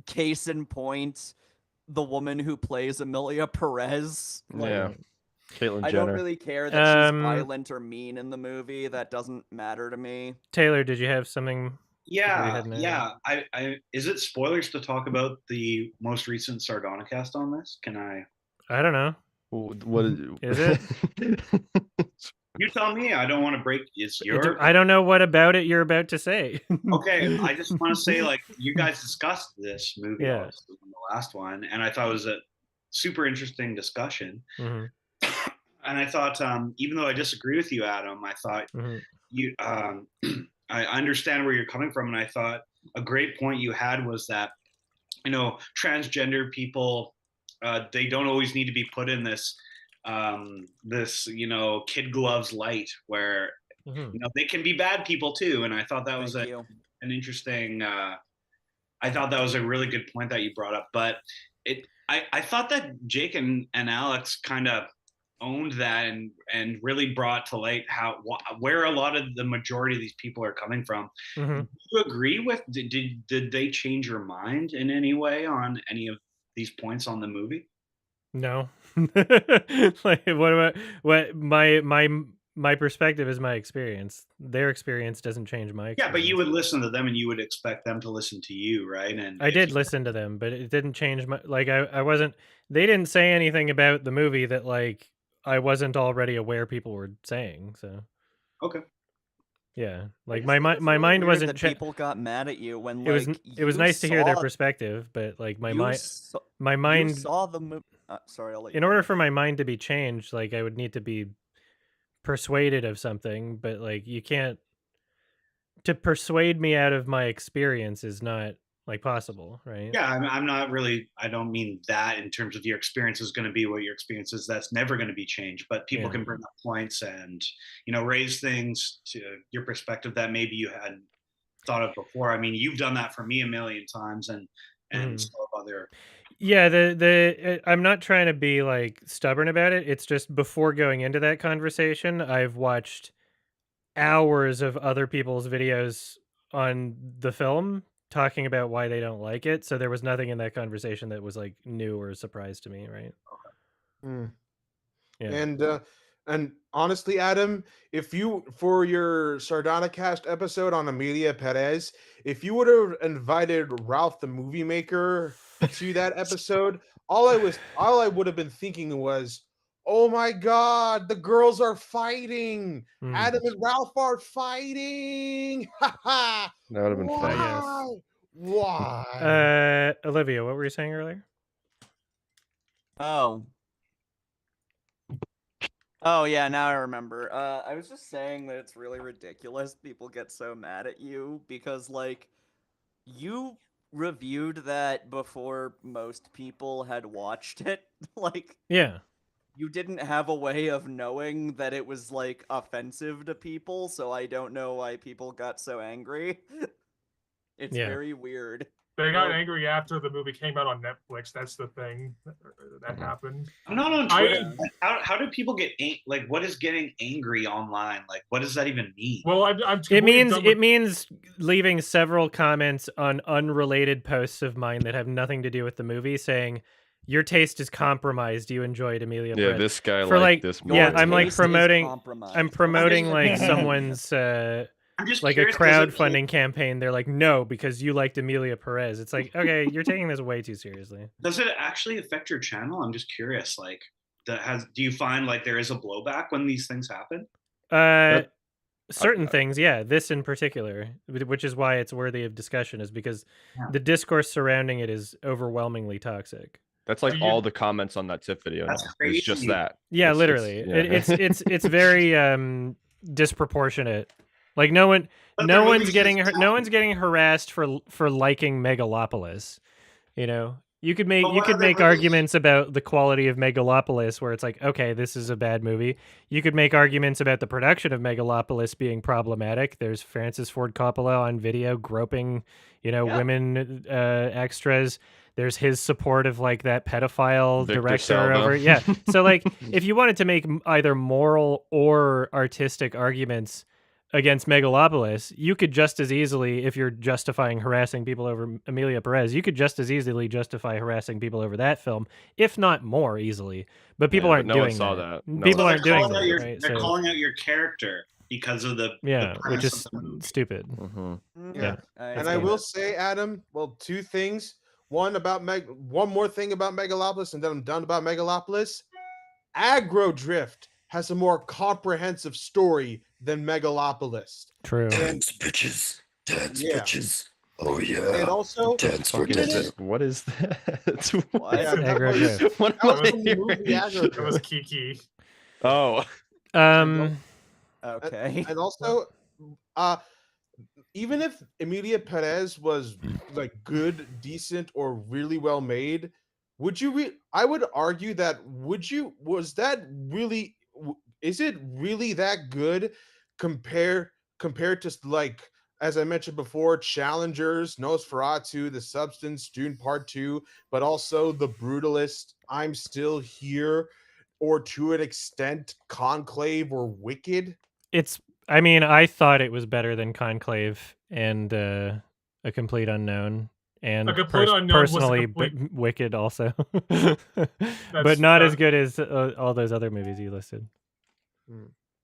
Case in point, the woman who plays Emilia Perez. Yeah. Caitlyn Jenner. I don't really care that she's violent or mean in the movie. That doesn't matter to me. Taylor, did you have something? Yeah. I is it spoilers to talk about the most recent Sardonicast on this? Can I? I don't know. What is it? You tell me. I don't want to break. It's your. I don't know what about it you're about to say. Okay, I just want to say, like, you guys discussed this movie in the last one, and I thought it was a super interesting discussion. Mm-hmm. And I thought, even though I disagree with you, Adam, I thought you. I understand where you're coming from, and I thought a great point you had was that, you know, transgender people, they don't always need to be put in this you know, kid gloves light where you know they can be bad people too. And I thought that was an interesting I thought that was a really good point that you brought up. But I thought that Jake and Alex kind of owned that and really brought to light where a lot of the majority of these people are coming from. Do you agree with did they change your mind in any way on any of these points on the movie? No. Like what my perspective is my experience. Their experience doesn't change my experience. Yeah, but you would listen to them and you would expect them to listen to you, right? And I did listen to them, but it didn't change my I wasn't they didn't say anything about the movie that like I wasn't already aware people were saying, so. Okay. Yeah, like my mind wasn't. People got mad at you when it was nice to hear their perspective, but like my mind. You saw the movie. Sorry, I'll let you. In order for my mind to be changed, like I would need to be persuaded of something, but like you can't to persuade me out of my experience is not like possible, right? Yeah, I'm not really. I don't mean that in terms of your experience is going to be what your experience is. That's never going to be changed. But people Yeah. can bring up points and raise things to your perspective that maybe you hadn't thought of before. I mean, you've done that for me a million times, and so have other. Yeah, I'm not trying to be like stubborn about it. It's just before going into that conversation, I've watched hours of other people's videos on the film talking about why they don't like it. So there was nothing in that conversation that was like new or a surprise to me, right? Yeah. And honestly, Adam, if you for your Sardonicast episode on Amelia Perez, if you would have invited Ralph the movie maker to that episode, all I would have been thinking was, oh my god, the girls are fighting. Adam and Ralph are fighting. Ha ha. That would have been funny. Why? Why? Olivia, what were you saying earlier? Oh yeah, now I remember. I was just saying that it's really ridiculous people get so mad at you because like you reviewed that before most people had watched it. Like Yeah. You didn't have a way of knowing that it was like offensive to people, so I don't know why people got so angry. It's very weird. They got angry after the movie came out on Netflix. That's the thing that happened. I'm not on Twitter. How do people get like? What is getting angry online? Like, what does that even mean? Well, it means leaving several comments on unrelated posts of mine that have nothing to do with the movie, saying your taste is compromised. You enjoyed Amelia. Yeah, Brett. this guy for like this movie. Yeah, I'm like promoting. I'm promoting like someone's. I'm just like a crowdfunding campaign. They're like, no, because you liked Amelia Perez. It's like, okay, you're taking this way too seriously. Does it actually affect your channel? I'm just curious. Like, do you find like there is a blowback when these things happen? Certain things, yeah. This in particular, which is why it's worthy of discussion, is because the discourse surrounding it is overwhelmingly toxic. That's like all the comments on that TIFF video. That's now. crazy. It's just that. Yeah, literally. It's very disproportionate. Like no one's getting harassed for liking Megalopolis. You know, you could make arguments about the quality of Megalopolis, where it's like, okay, this is a bad movie. You could make arguments about the production of Megalopolis being problematic. There's Francis Ford Coppola on video groping, women extras. There's his support of like that pedophile Victor director Salva. over. Yeah. So like, if you wanted to make either moral or artistic arguments against Megalopolis, you could just as easily, if you're justifying harassing people over Amelia Perez, you could just as easily justify harassing people over that film, if not more easily. But people aren't doing that. People aren't doing that. Right? They're calling out your character because of the which is stupid. Yeah. And I will say, Adam, well, two things. One more thing about Megalopolis, and then I'm done about Megalopolis. Aggro Drift has a more comprehensive story than Megalopolis. True. Dance bitches. Dance bitches. Oh yeah. And also, dance for dance. What is that? What? Aggro Drift. What It was Kiki. Oh. Okay. And also, even if Amelia Perez was like good, decent, or really well made, I would argue that is it really that good compared to, like, as I mentioned before, Challengers, Nosferatu, The Substance, Dune Part 2, but also The Brutalist, I'm Still Here, or to an extent Conclave or Wicked? I thought it was better than Conclave and A Complete Unknown. And A Complete Unknown personally, but Wicked also. But not as good as all those other movies you listed.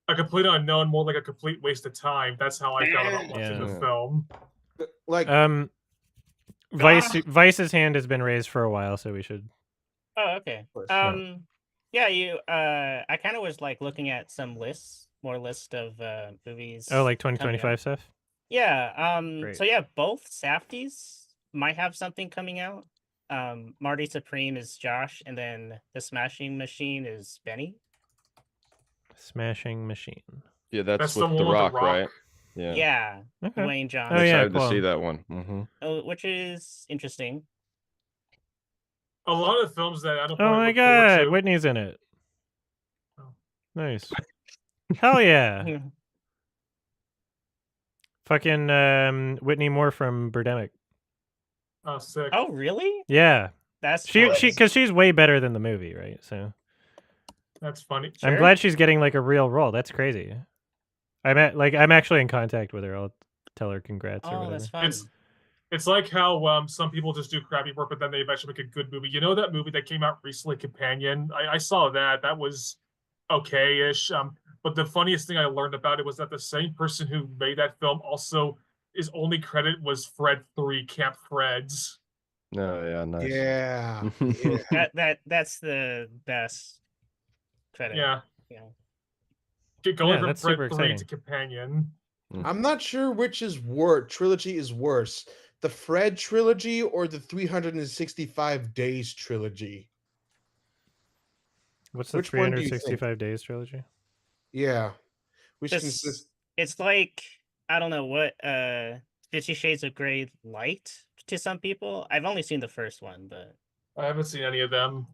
A Complete Unknown, more like a complete waste of time. That's how I felt about watching the film. Like, Vice's hand has been raised for a while, so we should. Oh, okay. I kind of was like looking at some more list of movies. Oh, like 2025 stuff? Yeah. Great. So yeah, both Safdies might have something coming out. Marty Supreme is Josh, and then the Smashing Machine is Benny. Smashing Machine. Yeah, that's with the one The with Rock, right? Okay. Dwayne Oh Johnson. yeah, Excited cool. to see that one. Which is interesting. A lot of films that I don't. Oh my look forward god, to. Whitney's in it. Oh. Nice. Hell yeah. Fucking Whitney Moore from Birdemic. Oh, sick. Oh, really? Yeah. That's she fun. because she's way better than the movie, right? So That's funny. I'm glad she's getting like a real role. That's crazy. I'm actually in contact with her. I'll tell her congrats or Oh, whatever. that's fun. It's like how some people just do crappy work, but then they eventually make a good movie. You know that movie that came out recently, Companion? I saw that. That was okay-ish. But the funniest thing I learned about it was that the same person who made that film also, his only credit was Fred 3, Camp Fred's. Oh yeah, nice. Yeah. That's the best credit. Yeah. Yeah. From Fred 3 to Companion. I'm not sure which is trilogy is worse, the Fred trilogy or the 365 Days trilogy. What's the Which one do you 365 Days trilogy? Yeah, which This- consists. It's like, I don't know what 50 Shades of Grey light to some people. I've only seen the first one, but I haven't seen any of them.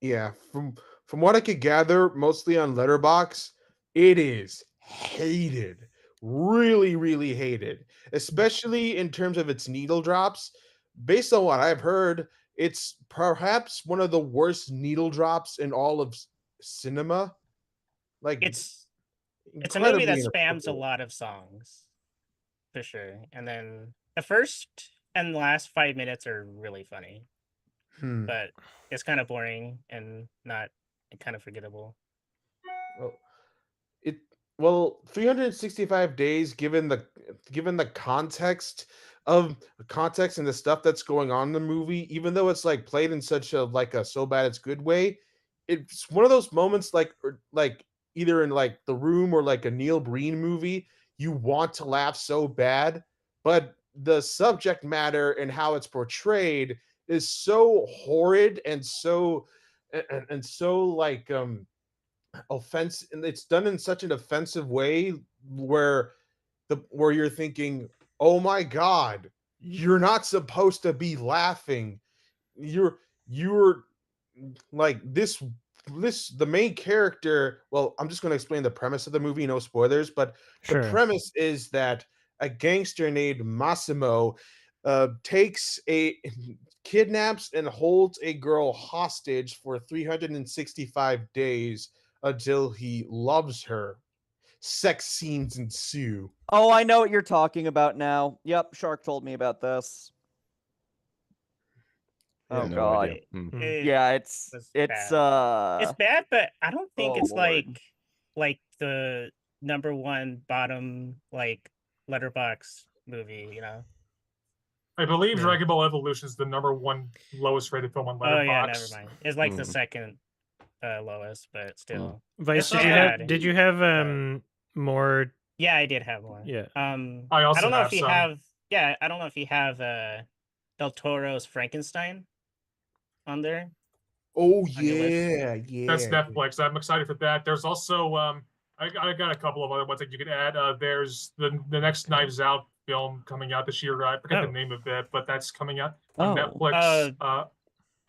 Yeah, from what I could gather, mostly on Letterboxd, it is hated, really, really hated, especially in terms of its needle drops. Based on what I've heard, it's perhaps one of the worst needle drops in all of cinema. Like it's a movie that incredibly spams a inappropriate. lot of songs, for sure. And then the first and last 5 minutes are really funny, but it's kind of boring and not kind of forgettable. Well, 365 days, given the context and the stuff that's going on in the movie, even though it's like played in such a so bad it's good way, it's one of those moments like either in like The Room or like a Neil Breen movie, you want to laugh so bad, but the subject matter and how it's portrayed is so horrid and so offense, and it's done in such an offensive way where you're thinking, oh my god, you're not supposed to be laughing. You're like this the main character. Well, I'm just going to explain the premise of the movie, no spoilers, but Sure. the premise is that a gangster named Massimo kidnaps and holds a girl hostage for 365 days until he loves her. Sex scenes ensue. Oh, I know what you're talking about now. Yep, Shark told me about this. Oh No god. idea. Yeah, it's bad. It's bad, but I don't think it's Lord. like the #1 bottom like letterbox movie, you know. I believe Dragon Ball Evolution is the #1 lowest rated film on Letterboxd. Oh yeah, never mind. It's like the second lowest, but still. Vice, It's did you have more? Yeah, I did have more. Yeah. I also don't know have if you some. have. Yeah, I don't know if you have Del Toro's Frankenstein on there. Oh on your list. yeah. That's Netflix. I'm excited for that. There's also I got a couple of other ones that you could add. There's the next Knives Out film coming out this year. I forget the name of it, but that's coming out on Netflix.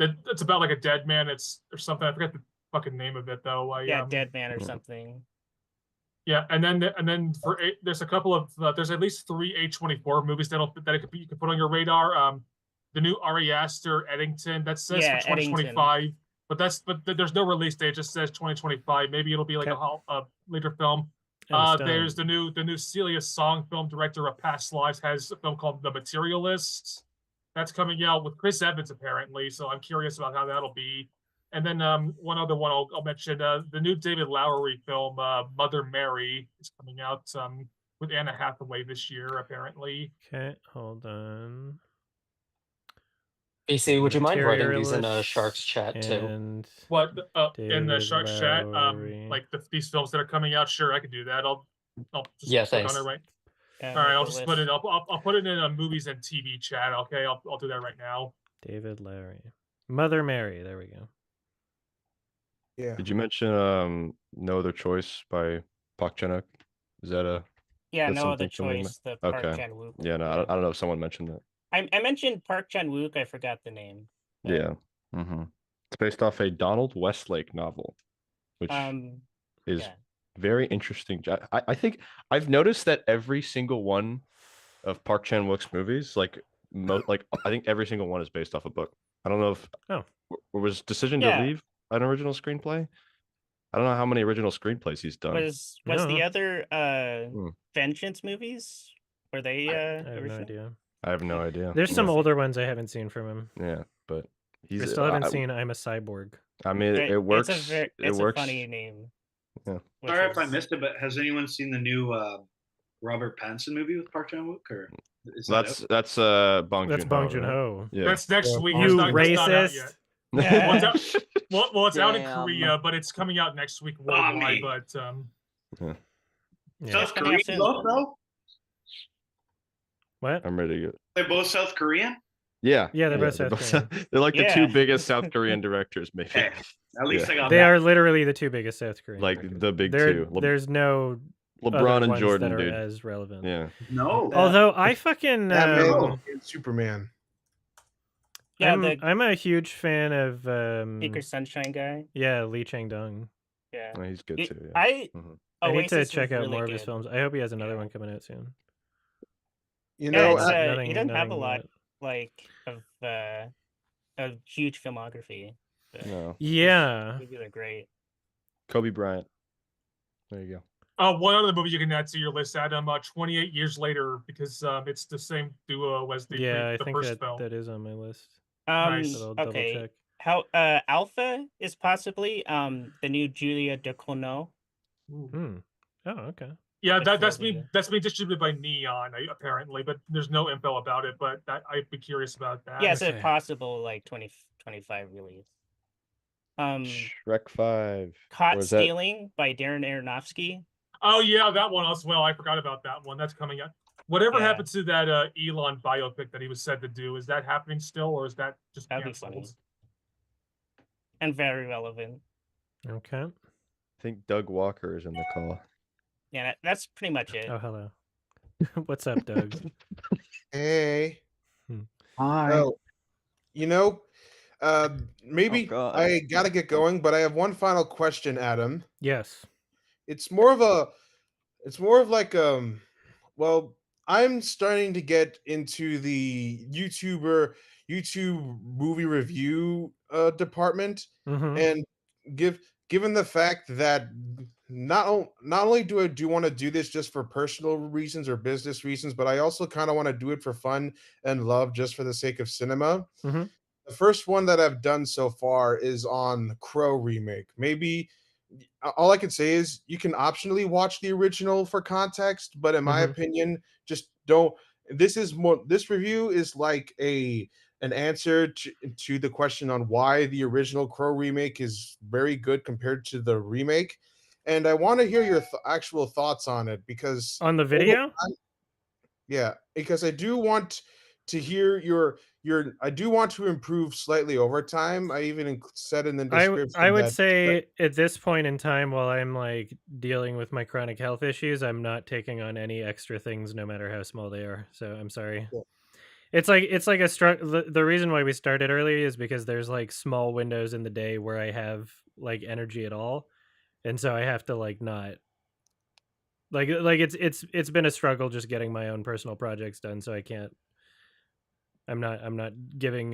It's about like a dead man. Or something. I forget the fucking name of it though. Dead man or something. Yeah, and then there's a couple of there's at least 3 A24 movies you could put on your radar. The new Ari Aster Eddington that says for 2025, but there's no release date. It just says 2025. Maybe it'll be like a later film. There's the new Celia Song film director of Past Lives has a film called The Materialist that's coming out with Chris Evans apparently. So I'm curious about how that'll be. And then one other one I'll mention, the new David Lowery film, Mother Mary, is coming out with Anna Hathaway this year, apparently. Okay, hold on. BC, would you mind writing these in Shark's chat too? What in the Shark's chat? Like these films that are coming out. Sure, I can do that. I'll just click on it right. All right, I'll just put it. I'll put it in a movies and TV chat. Okay, I'll do that right now. David Lowery, Mother Mary. There we go. Yeah. Did you mention No Other Choice by Park Chan-wook? Is that a? Yeah, That's no other something somebody choice. The me- Park Okay. Chan-wook. Yeah, no, I don't know if someone mentioned that. I mentioned Park Chan-wook. I forgot the name. But, Yeah. It's based off a Donald Westlake novel, which is yeah. very interesting. I think I've noticed that every single one of Park Chan-wook's movies, like I think every single one is based off a book. I don't know if was Decision to Leave an original screenplay. I don't know how many original screenplays he's done. Was the other Vengeance movies? Were they I have no idea. I have no idea. There's some older ones I haven't seen from him. Yeah, but I still haven't seen I'm a Cyborg. I mean, it works. It's it works. a funny name. Yeah. Sorry if I missed it, but has anyone seen the new Robert Pattinson movie with Park Chan-wook? Or is that's Bong That's Joon-ho, Bong right? Joon-ho. Yeah. That's next week. You It's not out racist. yet. Yeah. Well, it's out in Damn. Korea, but it's coming out next week worldwide. But South Korean both though? What? I'm ready to go. They're both South Korean? Yeah, they're both South Korean. They're like the two biggest South Korean directors, maybe. Hey, at least I got They that. are literally the two biggest South Korean. Like directors. the big two. There's no LeBron other and ones Jordan, that are dude. as relevant. Yeah. No. Although I fucking Batman and Superman. Yeah, I'm a huge fan of Secret Sunshine guy. Yeah, Lee Chang-dong. Yeah, he's good too. Yeah. I need to Oasis check was out really more of his good. films. I hope he has another one coming out soon. You Yeah, know, it's, he doesn't have a lot of a huge filmography. But No. Yeah. movies are great. Kobe Bryant. There you go. one other movie you can add to your list, Adam. 28 Years Later, because it's the same duo as the I the think first film. that is on my list. Nice. But I'll double Okay. check. How Alpha is possibly the new Julia Ducournau. Oh, okay. Yeah, Which that's will be being distributed by Neon apparently, but there's no info about it. But I'd be curious about that. Yeah, it's a possible like 2025 release. Shrek 5. Caught Or is that- Stealing by Darren Aronofsky. Oh yeah, that one as well. I forgot about that one. That's coming out. Whatever Yeah. happened to that Elon biopic that he was said to do? Is that happening still, or is that just That'd be canceled? funny. And very relevant. Okay. I think Doug Walker is in the call. Yeah, that's pretty much it. Oh, hello. What's up, Doug? Hey. Hi. Oh, you know, maybe God. I gotta get going, but I have one final question, Adam. Yes. It's more of like well, I'm starting to get into the YouTube movie review department, and given the fact that not only do I want to do this just for personal reasons or business reasons, but I also kind of want to do it for fun and love, just for the sake of cinema. The first one that I've done so far is on Crow remake. Maybe all I can say is you can optionally watch the original for context, but in my opinion, just don't. This review is like an answer to the question on why the original Crow remake is very good compared to the remake. And I want to hear your actual thoughts on it, because on the video, because I do want to hear your. I do want to improve slightly over time. I even said in the description. I would say at this point in time, while I'm like dealing with my chronic health issues, I'm not taking on any extra things, no matter how small they are. So I'm sorry. Cool. It's like the reason why we started early is because there's like small windows in the day where I have like energy at all, and so I have to like not like it's been a struggle just getting my own personal projects done. So I can't. I'm not giving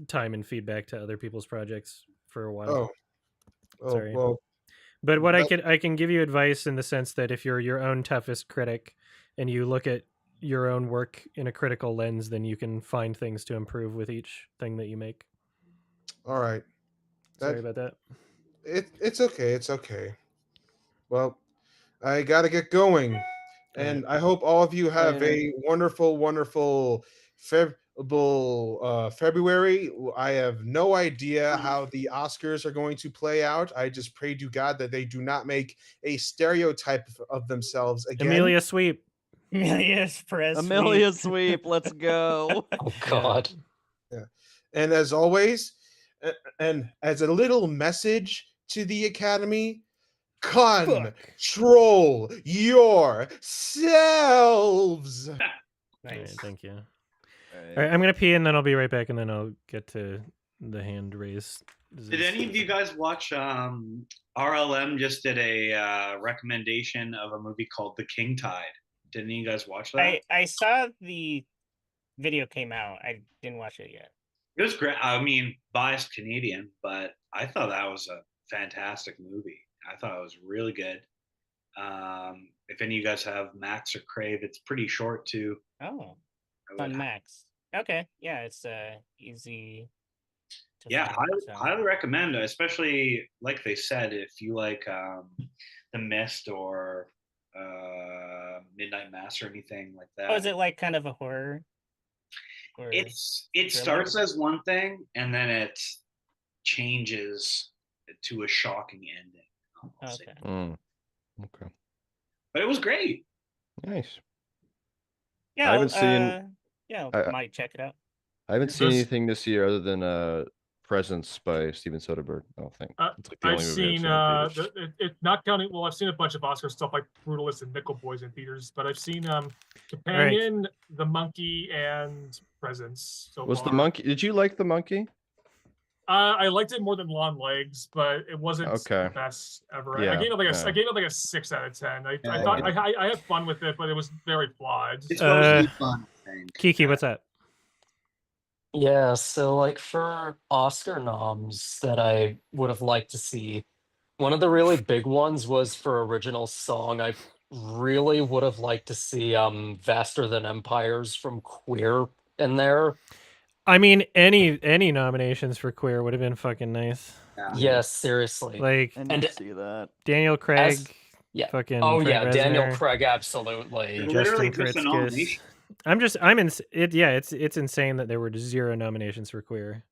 time and feedback to other people's projects for a while. Sorry. Well, but what I can give you advice in the sense that if you're your own toughest critic and you look at your own work in a critical lens, then you can find things to improve with each thing that you make. All right. Sorry about that. It's okay. It's okay. Well, I got to get going. And I hope all of you have a wonderful, wonderful February. I have no idea how the Oscars are going to play out. I just pray to God that they do not make a stereotype of themselves again. Amelia Sweep. Amelia Sweep. Let's go. Oh God. Yeah. And as always, and as a little message to the Academy, Control yourselves. All right, Nice. thank you. All right, I'm gonna pee and then I'll be right back and then I'll get to the hand raise. Did any of you guys watch RLM just did a recommendation of a movie called The King Tide? Did any of you guys watch that? I saw the video came out. I didn't watch it yet. It was great. I mean, biased Canadian, but I thought that was a fantastic movie. I thought it was really good. If any of you guys have Max or Crave, it's pretty short too. Oh, on Max. Okay, yeah, it's easy. Yeah, highly recommend it, especially like they said, if you like The Mist or Midnight Mass or anything like that. Oh, is it like kind of a horror? It starts as one thing and then it changes to a shocking ending. Okay. Okay. But it was great. Nice. Yeah, I haven't seen. Yeah, might check it out. I haven't seen anything this year other than Presence by Steven Soderbergh. I don't think. It's like the I've only movie seen I've seen in theaters. it not counting. Well, I've seen a bunch of Oscar stuff like Brutalist and Nickel Boys in theaters, but I've seen Companion, The Monkey, and Presence. So Was far. The Monkey? Did you like The Monkey? I liked it more than Longlegs, but it wasn't Okay. the best ever. Yeah, I gave it like yeah. I gave it like a 6 out of 10. I Yeah, thought I had fun with it, but it was very flawed. It's mostly fun, I think. Kiki, what's that? Yeah, so like for Oscar noms that I would have liked to see, one of the really big ones was for original song. I really would have liked to see Vaster Than Empires from Queer in there. I mean, any nominations for Queer would have been fucking nice. Yes, seriously. Like, I didn't see that. Daniel Craig, yeah. fucking Oh Trent yeah, Daniel Reznor, Craig, absolutely. Literally Justin just a Kritzkis. nomination. It's insane that there were 0 nominations for Queer.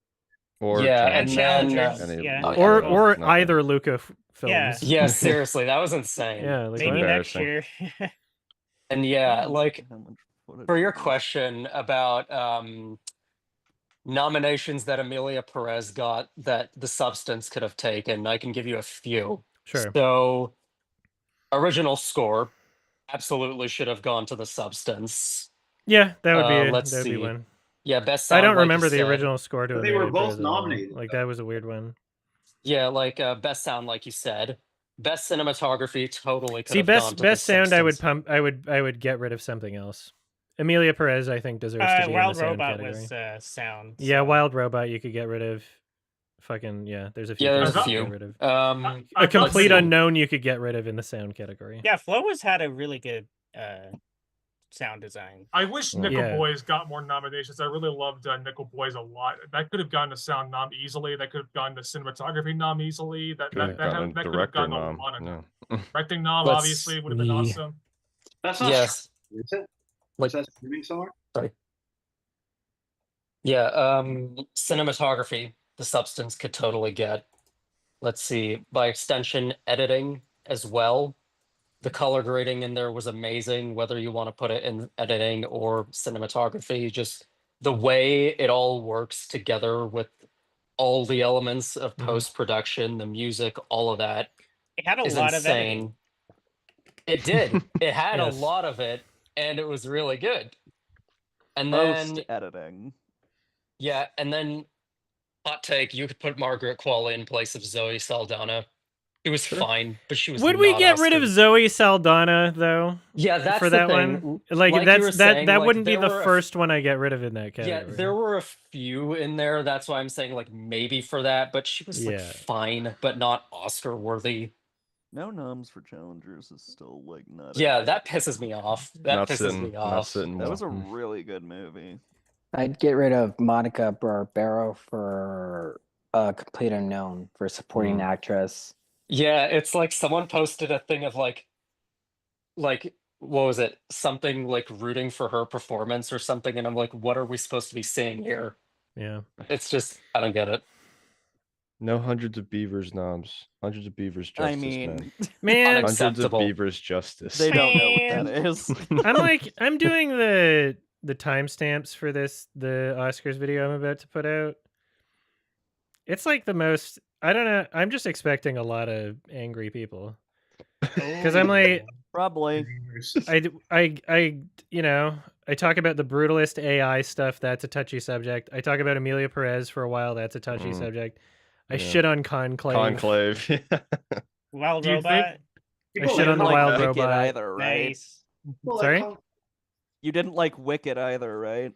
Or Yeah, and Challengers, then yeah. Or nothing. either Luca films. Yeah. Yeah, seriously, that was insane. Yeah, like, Maybe what? next year. And yeah, like How much footage for your was- question about nominations that Amelia Perez got that The Substance could have taken, I can give you a few. Sure. So, original score absolutely should have gone to The Substance. Yeah, that would be let's that'd be see. one. Yeah, best sound. I don't like you remember the said. original score to But they were Amelia both Perez at all. nominated, Like though. that was a weird one. Yeah, like best sound, like you said. Best cinematography totally could See, have gone to The best sound, I would Substance. I would get rid of something else. Amelia Perez, I think, deserves to be Wild in the sound Robot category. was sound. Yeah, so- Wild Robot, you could get rid of. Fucking yeah, there's a few. Yeah, things there's a you could few. get rid of. I A complete thought- unknown you could get rid of in the sound category. Yeah, Flo has had a really good sound design. I wish Nickel Yeah. Boys got more nominations. I really loved Nickel Boys a lot. That could have gone to sound nom easily. That could have gone to cinematography nom easily. That could have gotten a lot of No. directing nom. Let's Obviously would have been see. awesome. That's not Yes. streaming, is it? Like- Is that streaming somewhere? Yeah, cinematography, The Substance could totally get. Let's see, by extension, editing as well. The color grading in there was amazing, whether you want to put it in editing or cinematography, just the way it all works together with all the elements of Mhm. post-production, the music, all of that It had a is lot of insane. editing. It did. It had Yes. a lot of it, and it was really good. And then Post editing. yeah, and then hot take, you could put Margaret Qualley in place of Zoe Saldana. She was fine, but she was Would we not get rid of Oscar. Zoe Saldana though? Yeah, that's for the that thing. one. Like you were that's saying, that like, wouldn't be there the were a first one I get rid of in that Yeah, category. there were a few in there. That's why I'm saying like maybe for that, but she was like Yeah. fine, but not Oscar worthy. No noms for challengers is still like not. Yeah, that pisses me off. That Not pisses sitting. me Not off. sitting. That well. was a really good movie. I'd get rid of Monica Barbero for Complete Unknown for supporting actress. Yeah, it's like someone posted a thing of like what was it? Something like rooting for her performance or something, and I'm like, what are we supposed to be seeing here? Yeah. It's just I don't get it. No Hundreds of Beavers noms. Hundreds of Beavers justice, I mean, Man, Hundreds of Unacceptable. Beavers justice. they don't know what that is. I'm doing the timestamps for the Oscars video I'm about to put out. It's like the most, I don't know, I'm just expecting a lot of angry people. Because I'm like, probably. I talk about the brutalist AI stuff. That's a touchy subject. I talk about Amelia Perez for a while. That's a touchy subject. I shit on Conclave. Conclave. Wild Do you Robot. I shit on the Wild Wicked Robot. either, right? Nice. Sorry? You didn't like Wicked either, right?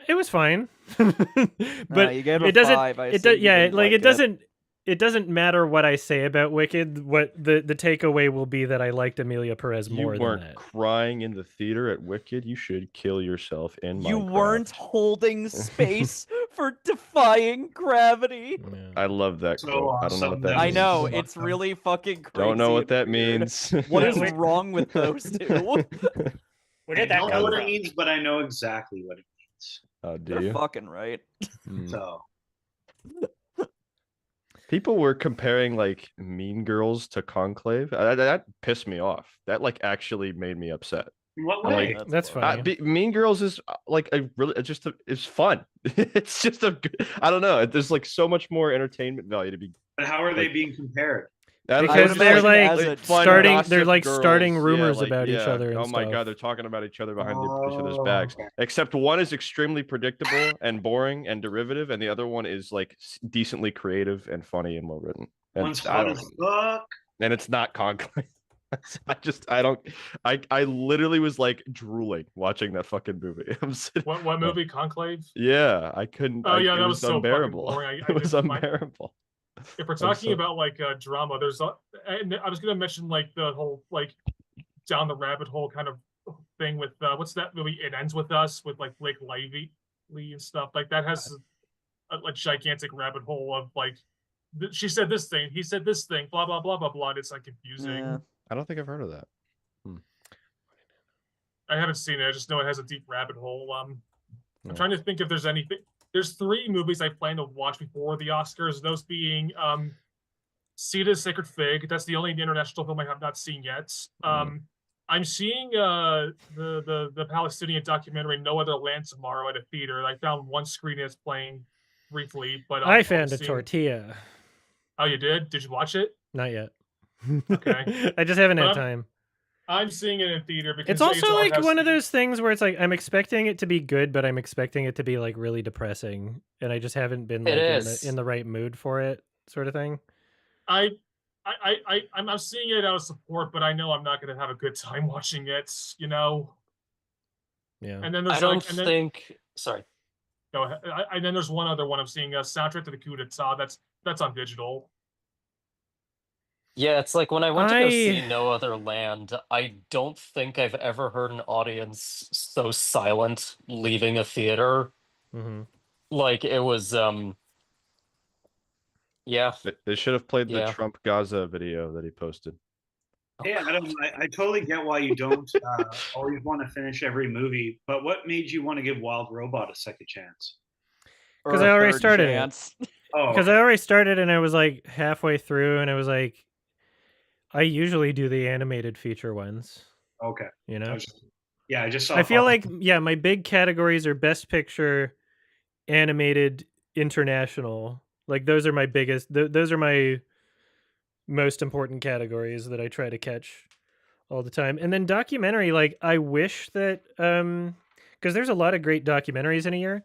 It was fine, but you gave it it doesn't. 5. It doesn't matter what I say about Wicked. What the takeaway will be that I liked Amelia Perez more You than weren't that. crying in the theater at Wicked. You should kill yourself in You Minecraft. weren't holding space for defying gravity. I love that quote. I don't know what that means. I know, it's really fucking crazy. Don't know what that and weird. means. What is wrong with those two? Where did I that don't know come what from? it means, but I know exactly what it means. Oh, do They're you? fucking right. So People were comparing like Mean Girls to Conclave. That pissed me off. That like actually made me upset. in what I'm way? like, That's funny. Mean Girls is like it's fun. It's just I don't know. There's like so much more entertainment value to be. But how are they being compared? Because they're like starting, they're like starting rumors like, about each other. And oh my stuff. god, they're talking about each other behind each other's backs. Okay. Except one is extremely predictable and boring and derivative, and the other one is like decently creative and funny and well written. And One's hot as fuck. And it's not Conclave. I literally was like drooling watching that fucking movie. What movie? Conclave? Yeah, I couldn't. Oh yeah, it that was so unbearable. fucking boring. It was unbearable. If we're talking about like drama, and I was gonna mention like the whole like down the rabbit hole kind of thing with what's that movie? It Ends With Us with like Blake Lively and stuff like that has a gigantic rabbit hole of like she said this thing, he said this thing, blah blah blah blah blah. And it's like confusing. Yeah. I don't think I've heard of that. I haven't seen it. I just know it has a deep rabbit hole. I'm trying to think if there's anything. There's 3 movies I plan to watch before the Oscars. Those being Sita's Sacred Fig. That's the only international film I have not seen yet. I'm seeing the Palestinian documentary No Other Land tomorrow at a theater. I found one screen that's playing briefly, but I found a tortilla. Oh, you did? Did you watch it? Not yet. Okay. I just haven't had time. I'm seeing it in theater because it's also like one of those things where it's like I'm expecting it to be good, but I'm expecting it to be like really depressing, and I just haven't been like in the right mood for it, sort of thing. I'm seeing it out of support, but I know I'm not going to have a good time watching it. You know. Yeah. And then there's Sorry. Go ahead. And then there's one other one I'm seeing. Soundtrack to the Coup d'Etat. That's on digital. Yeah, it's like when I went to go see No Other Land, I don't think I've ever heard an audience so silent leaving a theater. Mm-hmm. Like it was, yeah. They should have played the Trump Gaza video that he posted. Yeah, I totally get why you don't always want to finish every movie, but what made you want to give Wild Robot a second chance? Because I already started it. Oh, because I already started and I was like halfway through, and I was like, I usually do the animated feature ones. Okay. You know? I just saw. I feel like, my big categories are Best Picture, Animated, International. Like, those are my biggest, those are my most important categories that I try to catch all the time. And then documentary, like, I wish that, because there's a lot of great documentaries in a year.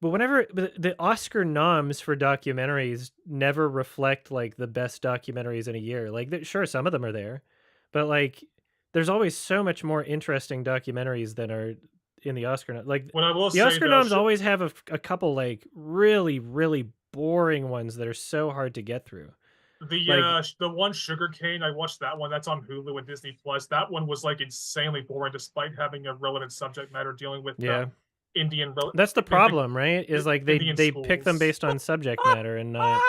But whenever the Oscar noms for documentaries never reflect like the best documentaries in a year, like sure, some of them are there, but like there's always so much more interesting documentaries than are in the Oscar. Like what I will the say, Oscar noms always have a couple like really, really boring ones that are so hard to get through. The one Sugarcane, I watched that one. That's on Hulu and Disney Plus. That one was like insanely boring, despite having a relevant subject matter dealing with Indian. That's the problem, right? Is like they pick them based on subject matter and not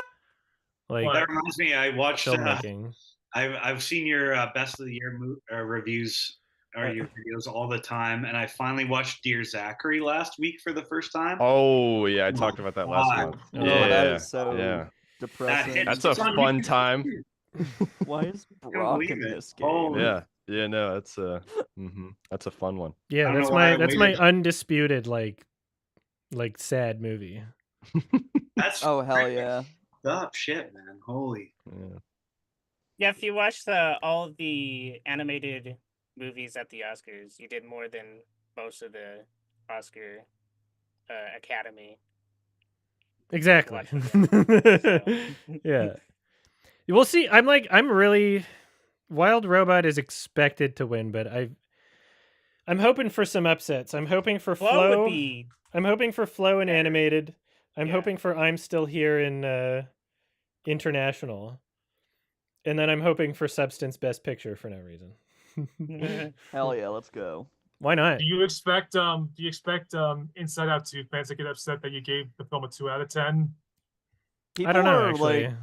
like. That reminds me, I watched. Filmmaking. I've seen your best of the year reviews or your videos all the time, and I finally watched Dear Zachary last week for the first time. Oh yeah, I talked about that last month. Yeah, that is so depressing. That's a fun time. Why is Brock in this game? Oh. Yeah, no, that's that's a fun one. Yeah, that's my undisputed like sad movie. That's hell yeah. Stop shit, man. Holy. Yeah, if you watch all of the animated movies at the Oscars, you did more than most of the Oscar Academy. Exactly. Yeah. We'll see. I'm really Wild Robot is expected to win, but I'm hoping for some upsets. I'm hoping for Flow. I'm hoping for Flow in animated. I'm hoping for I'm Still Here in international. And then I'm hoping for Substance Best Picture for no reason. Hell yeah, let's go. Why not? Do you expect Inside Out 2 fans to get upset that you gave the film a 2 out of 10? People I don't know, are, actually.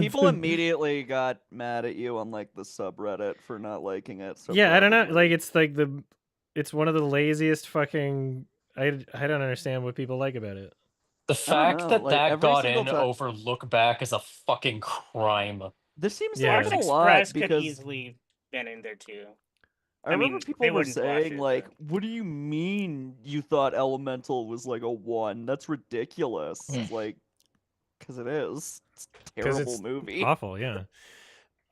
People immediately got mad at you on like the subreddit for not liking it. So yeah, I don't know. probably. Like it's one of the laziest fucking. I don't understand what people like about it. The fact that Like, that every got single in time- over Look Back is a fucking crime. This seems to Yeah. happen a Express lot could because easily been in there too. I remember mean, people they were wouldn't watch saying it, like, "What do you mean you thought Elemental was like a 1? That's ridiculous." It's like, because it is. It's a 'Cause terrible it's movie. Awful, yeah.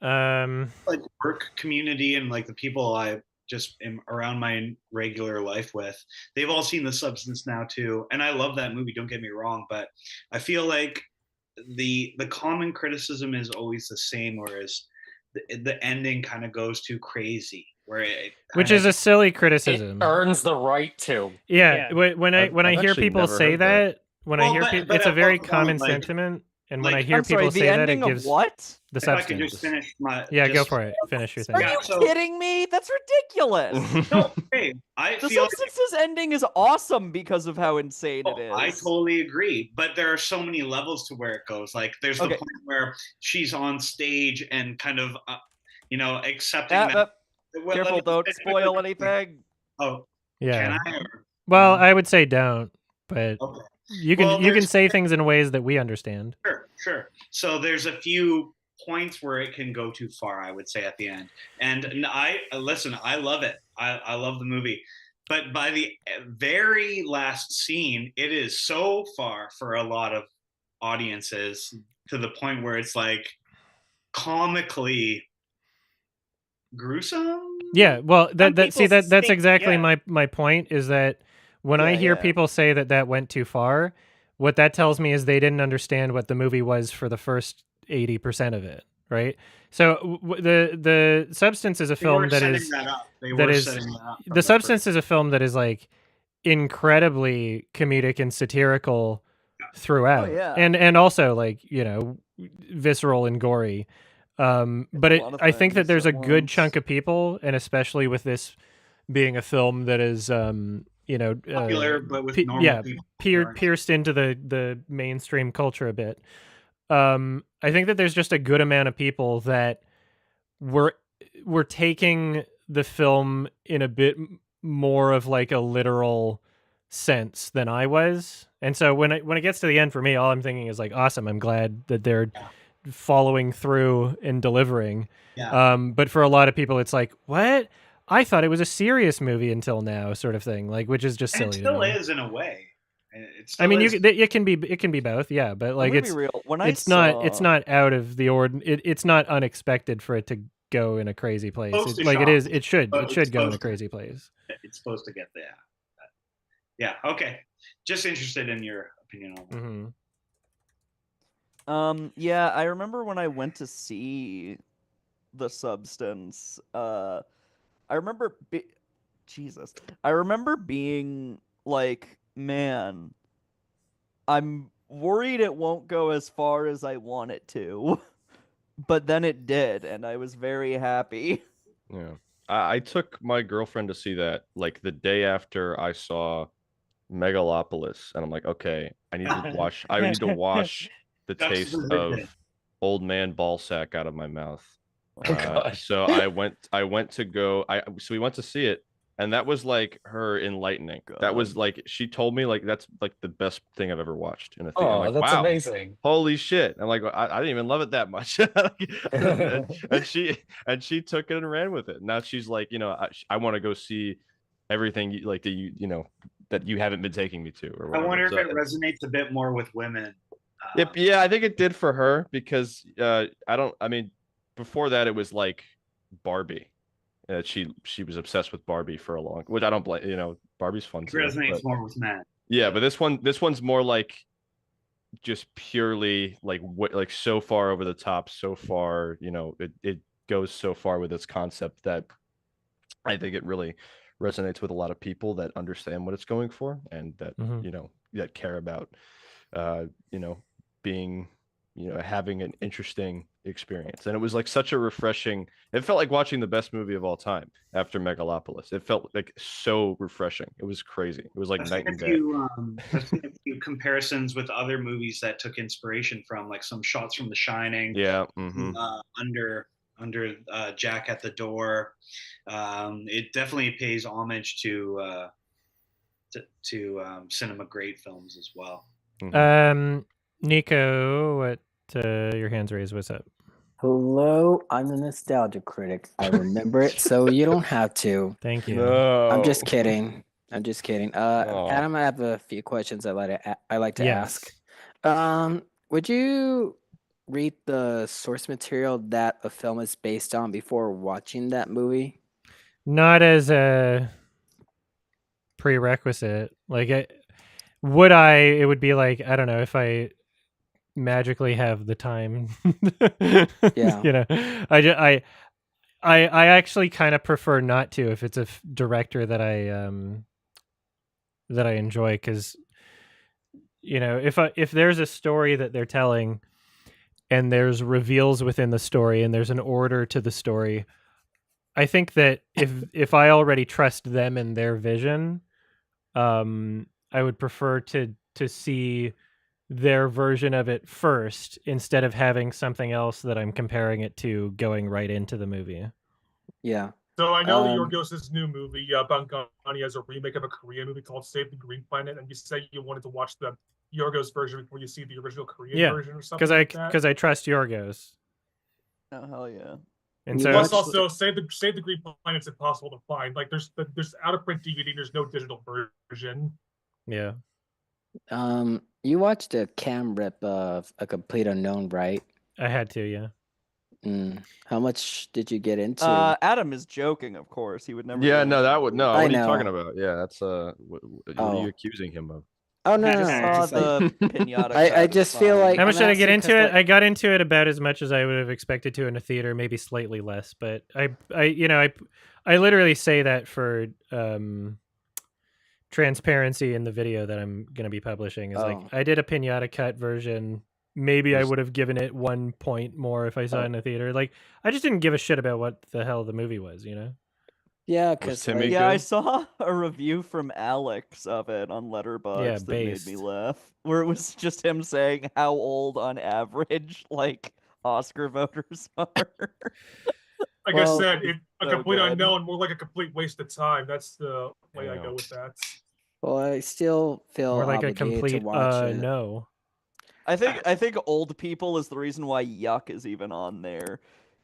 Like work community and like the people I just am around my regular life with, they've all seen The Substance now too, and I love that movie. Don't get me wrong, but I feel like the common criticism is always the same, whereas the ending kind of goes too crazy, where which is a silly It criticism. earns the right to. Yeah, when I I've hear actually people never say heard that. that, when I hear people, it's a at very what common point, like- sentiment, and when I like- hear I'm sorry, people the say that, it ending gives of what? the If I could substance. just finish my Yeah, go just- for it. Finish your thing. Are Yeah, you so- kidding me? That's ridiculous. No, hey, I The feel Substance's ending is awesome because of how insane it is. I totally agree, but there are so many levels to where it goes. Like, there's the Okay. point where she's on stage and kind of, accepting that. Well, let Careful, me don't finish spoil my- anything. Oh, Yeah. can I? Or- Well, I would say don't, but Okay. you can Well, you can there's- say things in ways that we understand. Sure. So there's a few points where it can go too far, I would say, at the end. And I listen, I love it. I love the movie. But by the very last scene, it is so far for a lot of audiences to the point where it's like comically gruesome. Yeah, well, that's people exactly yeah. my point is that when I Yeah, hear yeah. people say that went too far, what that tells me is they didn't understand what the movie was for the first 80% of it, right? So the Substance is a They were film that setting is that up. They that were is setting that up from the the Substance is a film that is like incredibly comedic and satirical throughout, yeah. and also like visceral and gory. But a lot of I think that things there's a at good once. chunk of people, and especially with this being a film that is popular, but with normal people. pierced into the mainstream culture a bit. I think that there's just a good amount of people that were taking the film in a bit more of like a literal sense than I was. And so when it gets to the end for me, all I'm thinking is like, awesome, I'm glad that they're following through and delivering. Yeah. But for a lot of people it's like, what? I thought it was a serious movie until now, sort of thing, like, which is just And silly. it still to me. is in a way. It I mean, is. it can be both, yeah. But like, I'm gonna be real. When I it's not out of the it's not unexpected for it to go in a crazy place. Supposed to Like shock, it is, it should but it's go in a supposed to. crazy place. It's supposed to get there. Yeah. Okay. Just interested in your opinion on that. Mm-hmm. Yeah, I remember when I went to see The Substance. I remember I remember being like, man, I'm worried it won't go as far as I want it to. But then it did, and I was very happy. Yeah. I took my girlfriend to see that like the day after I saw Megalopolis, and I'm like, okay, I need to wash the taste of old man ballsack out of my mouth. So we went to see it, and that was like her enlightening. That was like, she told me like that's like the best thing I've ever watched in a theater. Oh, I'm like, that's wow, amazing. holy shit. I'm like, I didn't even love it that much. and she took it and ran with it. Now she's like, I want to go see everything that you haven't been taking me to, or I whatever. wonder if it resonates a bit more with women. Yeah, I think it did for her because before that, it was like Barbie. She was obsessed with Barbie for a long, which I don't blame. You know, Barbie's fun It too. resonates more with men. Yeah, but this one's more like just purely like what, like so far over the top, so far, you know, it goes so far with its concept that I think it really resonates with a lot of people that understand what it's going for and that you know, that care about you know, being, you know, having an interesting experience. And it was like such a refreshing, it felt like watching the best movie of all time after Megalopolis. It felt like so refreshing. It was crazy. It was like night and day. I've seen a few comparisons with other movies that took inspiration from, like some shots from The Shining. Yeah. Under Jack at the Door. It definitely pays homage to cinema great films as well. Nico, what your hands raised? What's up? Hello, I'm the nostalgia critic. I remember it, so you don't have to. Thank you. No. I'm just kidding. Adam, I have a few questions I like to ask. Would you read the source material that a film is based on before watching that movie? Not as a prerequisite. Like, it would be like, I don't know, if I magically have the time. Yeah. You know, I actually kind of prefer not to if it's a director that I enjoy, because, you know, if there's a story that they're telling and there's reveals within the story and there's an order to the story, I think that if I already trust them and their vision, I would prefer to see their version of it first instead of having something else that I'm comparing it to going right into the movie. Yeah. So I know Yorgos' new movie, Bangani, has a remake of a Korean movie called Save the Green Planet, and you say you wanted to watch the Yorgos version before you see the original Korean version or something like that? Because I trust Yorgos. Oh hell yeah! And so plus also Save the Green Planet's impossible to find. Like there's out of print DVD, there's no digital version. Yeah. You watched a cam rip of A Complete Unknown, right? I had to, yeah. How much did you get into? Adam is joking, of course. He would never. Yeah, no, that would no. I What know. are you talking about? Yeah, that's what are you accusing him of? Oh no, I no, saw the pinata. I just feel like how much did I get into it? Like, I got into it about as much as I would have expected to in a theater, maybe slightly less. But I literally say that for transparency in the video that I'm going to be publishing. Is like I did a pinata cut version. Maybe I would have given it 1 point more if I saw it in a theater. Like I just didn't give a shit about what the hell the movie was, you know? Yeah, because I saw a review from Alex of it on Letterboxd that made me laugh, where it was just him saying how old on average like Oscar voters are. Like I said, a complete unknown, more like a complete waste of time. That's the way I go with that. Well, I still feel more like a obligated complete to watch it. no. I think old people is the reason why Yuck is even on there.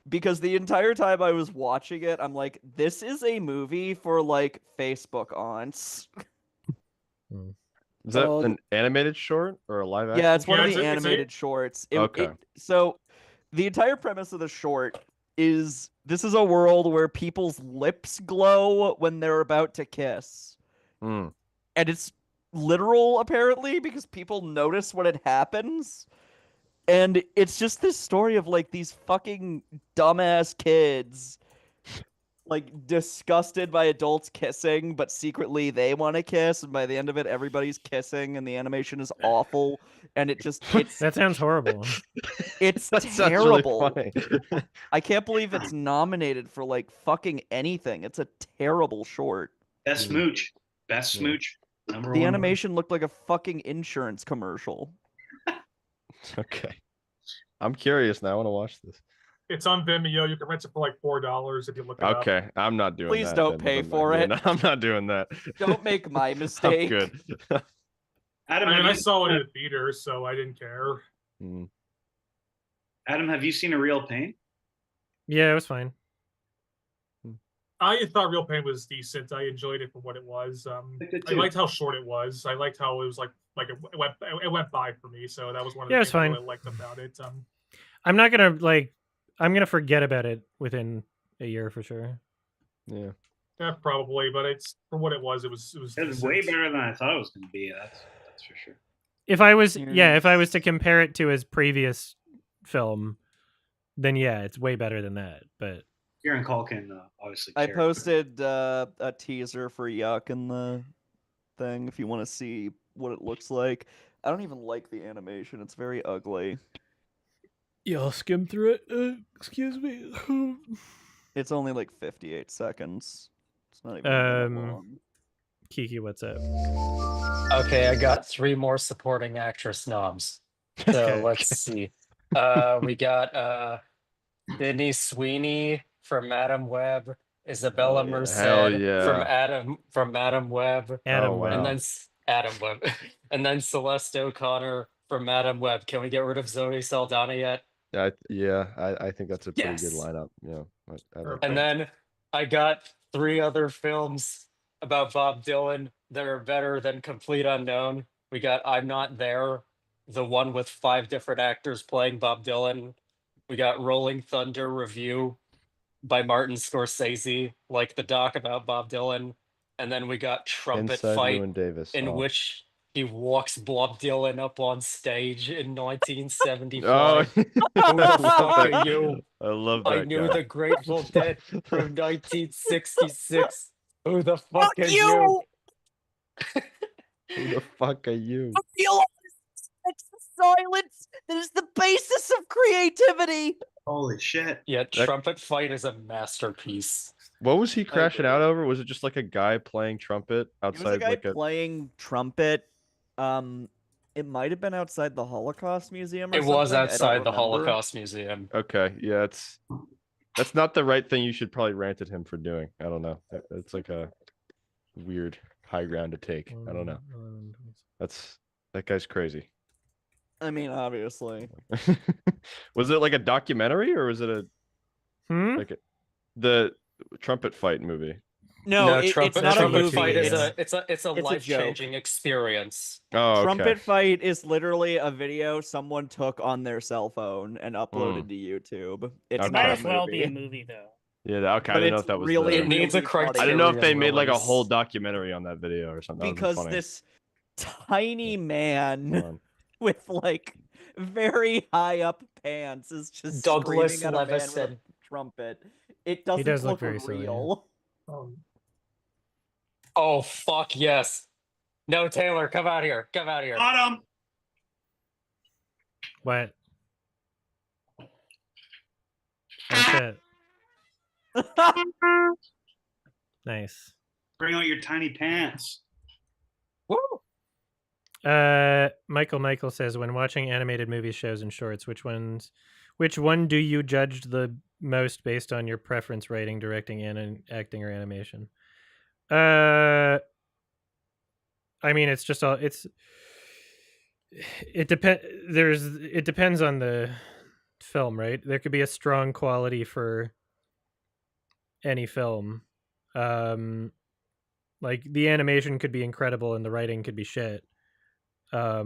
Because the entire time I was watching it, I'm like, this is a movie for like Facebook aunts. Is that an animated short or a live action? Yeah, it's one of the animated shorts. So the entire premise of the short is this is a world where people's lips glow when they're about to kiss. And it's literal, apparently, because people notice when it happens. And it's just this story of like these fucking dumbass kids like disgusted by adults kissing, but secretly they want to kiss, and by the end of it everybody's kissing and the animation is awful, and it's that sounds horrible. It's terrible. Really I can't believe it's nominated for like fucking anything. It's a terrible short. Best smooch. Number the one animation looked like a fucking insurance commercial. Okay. I'm curious now. I want to watch this. It's on Vimeo. You can rent it for like $4 if you look it up. Okay. I'm not doing Please that. Please don't pay for it. No, I'm not doing that. Don't make my mistake. I'm good. Adam, I saw it in a theater, so I didn't care. Adam, have you seen A Real Pain? Yeah, it was fine. I thought Real Pain was decent. I enjoyed it for what it was. I liked how short it was. I liked how it was like it went by for me. So that was one of the things I really liked about it. I'm not gonna like I'm gonna forget about it within a year for sure. Yeah. Yeah, probably, but it's for what it was. It was It's way better than I thought it was going to be. That's for sure. If I was to compare it to his previous film, then yeah, it's way better than that. But Kieran Culkin obviously. I posted a teaser for Yuck in the thing if you want to see what it looks like. I don't even like the animation; it's very ugly. Yeah, I'll skim through it. Excuse me. It's only like 58 seconds. It's not even a minute long. Kiki, what's up? Okay, I got 3 more supporting actress noms. So let's see. We got Sydney Sweeney from Madam Web, Isabella Merced from Madam Web, and then Adam Web, and then Celeste O'Connor from Madam Web. Can we get rid of Zoe Saldana yet? I think that's a pretty good lineup. Yeah, and then I got 3 other films about Bob Dylan that are better than Complete Unknown. We got I'm Not There, the one with 5 different actors playing Bob Dylan. We got Rolling Thunder Review by Martin Scorsese, like the doc about Bob Dylan. And then we got Trumpet Inside Fight, Llewyn Davis. in which he walks Bob Dylan up on stage in 1975. Oh, Who the fuck are you? I love that I knew guy. the Grateful Dead from 1966. Who the fuck are you? Who the fuck are you? It's the silence that is the basis of creativity. Holy shit! Yeah, Trumpet Fight is a masterpiece. What was he crashing out over? Was it just like a guy playing trumpet outside? It was a guy playing trumpet. It might have been outside the Holocaust Museum. Or It was something. outside the Holocaust Museum. Okay, yeah, that's not the right thing. You should probably rant at him for doing. I don't know. It's like a weird high ground to take. I don't know. That guy's crazy. I mean, obviously. Was it like a documentary or was it the trumpet fight movie? No, it's not Trumpet a movie. Fight it's a life-changing experience. Oh, okay. Trumpet Fight is literally a video someone took on their cell phone and uploaded to YouTube. It might as well be a movie though. Yeah, okay. I didn't know if that was really. It needs a criteria. I didn't know if they made like a whole documentary on that video or something. Because this tiny man with like very high up pants is just Douglas screaming at a man with a Levison. trumpet. It doesn't does look look very silly. real. Oh fuck yes! No, Taylor, come out here. Come out here. Got him. What? That's it. Nice. Bring out your tiny pants. Woo! Michael says, when watching animated movies, shows, and shorts, which one do you judge the most based on your preference, writing, directing, and acting or animation? I mean, it's just all it depends on the film, right? There could be a strong quality for any film. Like the animation could be incredible and the writing could be shit. I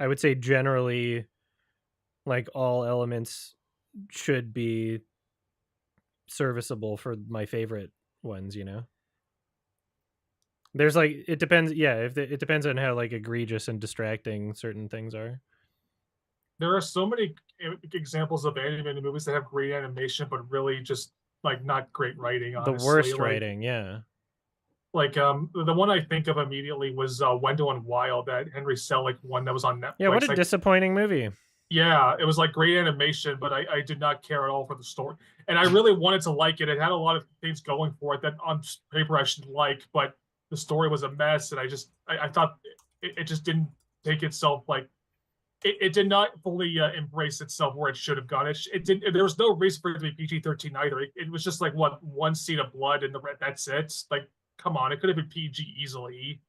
would say generally, like all elements should be serviceable for my favorite ones, you know? There's like, it depends. Yeah. It depends on how like egregious and distracting certain things are. There are so many examples of animated movies that have great animation, but really just like not great writing. Honestly. The worst writing. Yeah. Like the one I think of immediately was Wendell and Wild, that Henry Selick one that was on Netflix. Yeah, what a disappointing movie. Yeah, it was like great animation, but I did not care at all for the story. And I really wanted to like it. It had a lot of things going for it that on paper I should like, but the story was a mess. And I thought it just didn't take itself like, it did not fully embrace itself where it should have gone. There was no reason for it to be PG-13 either. It was just like one scene of blood and that's it. Like, come on, it could have been PG easily.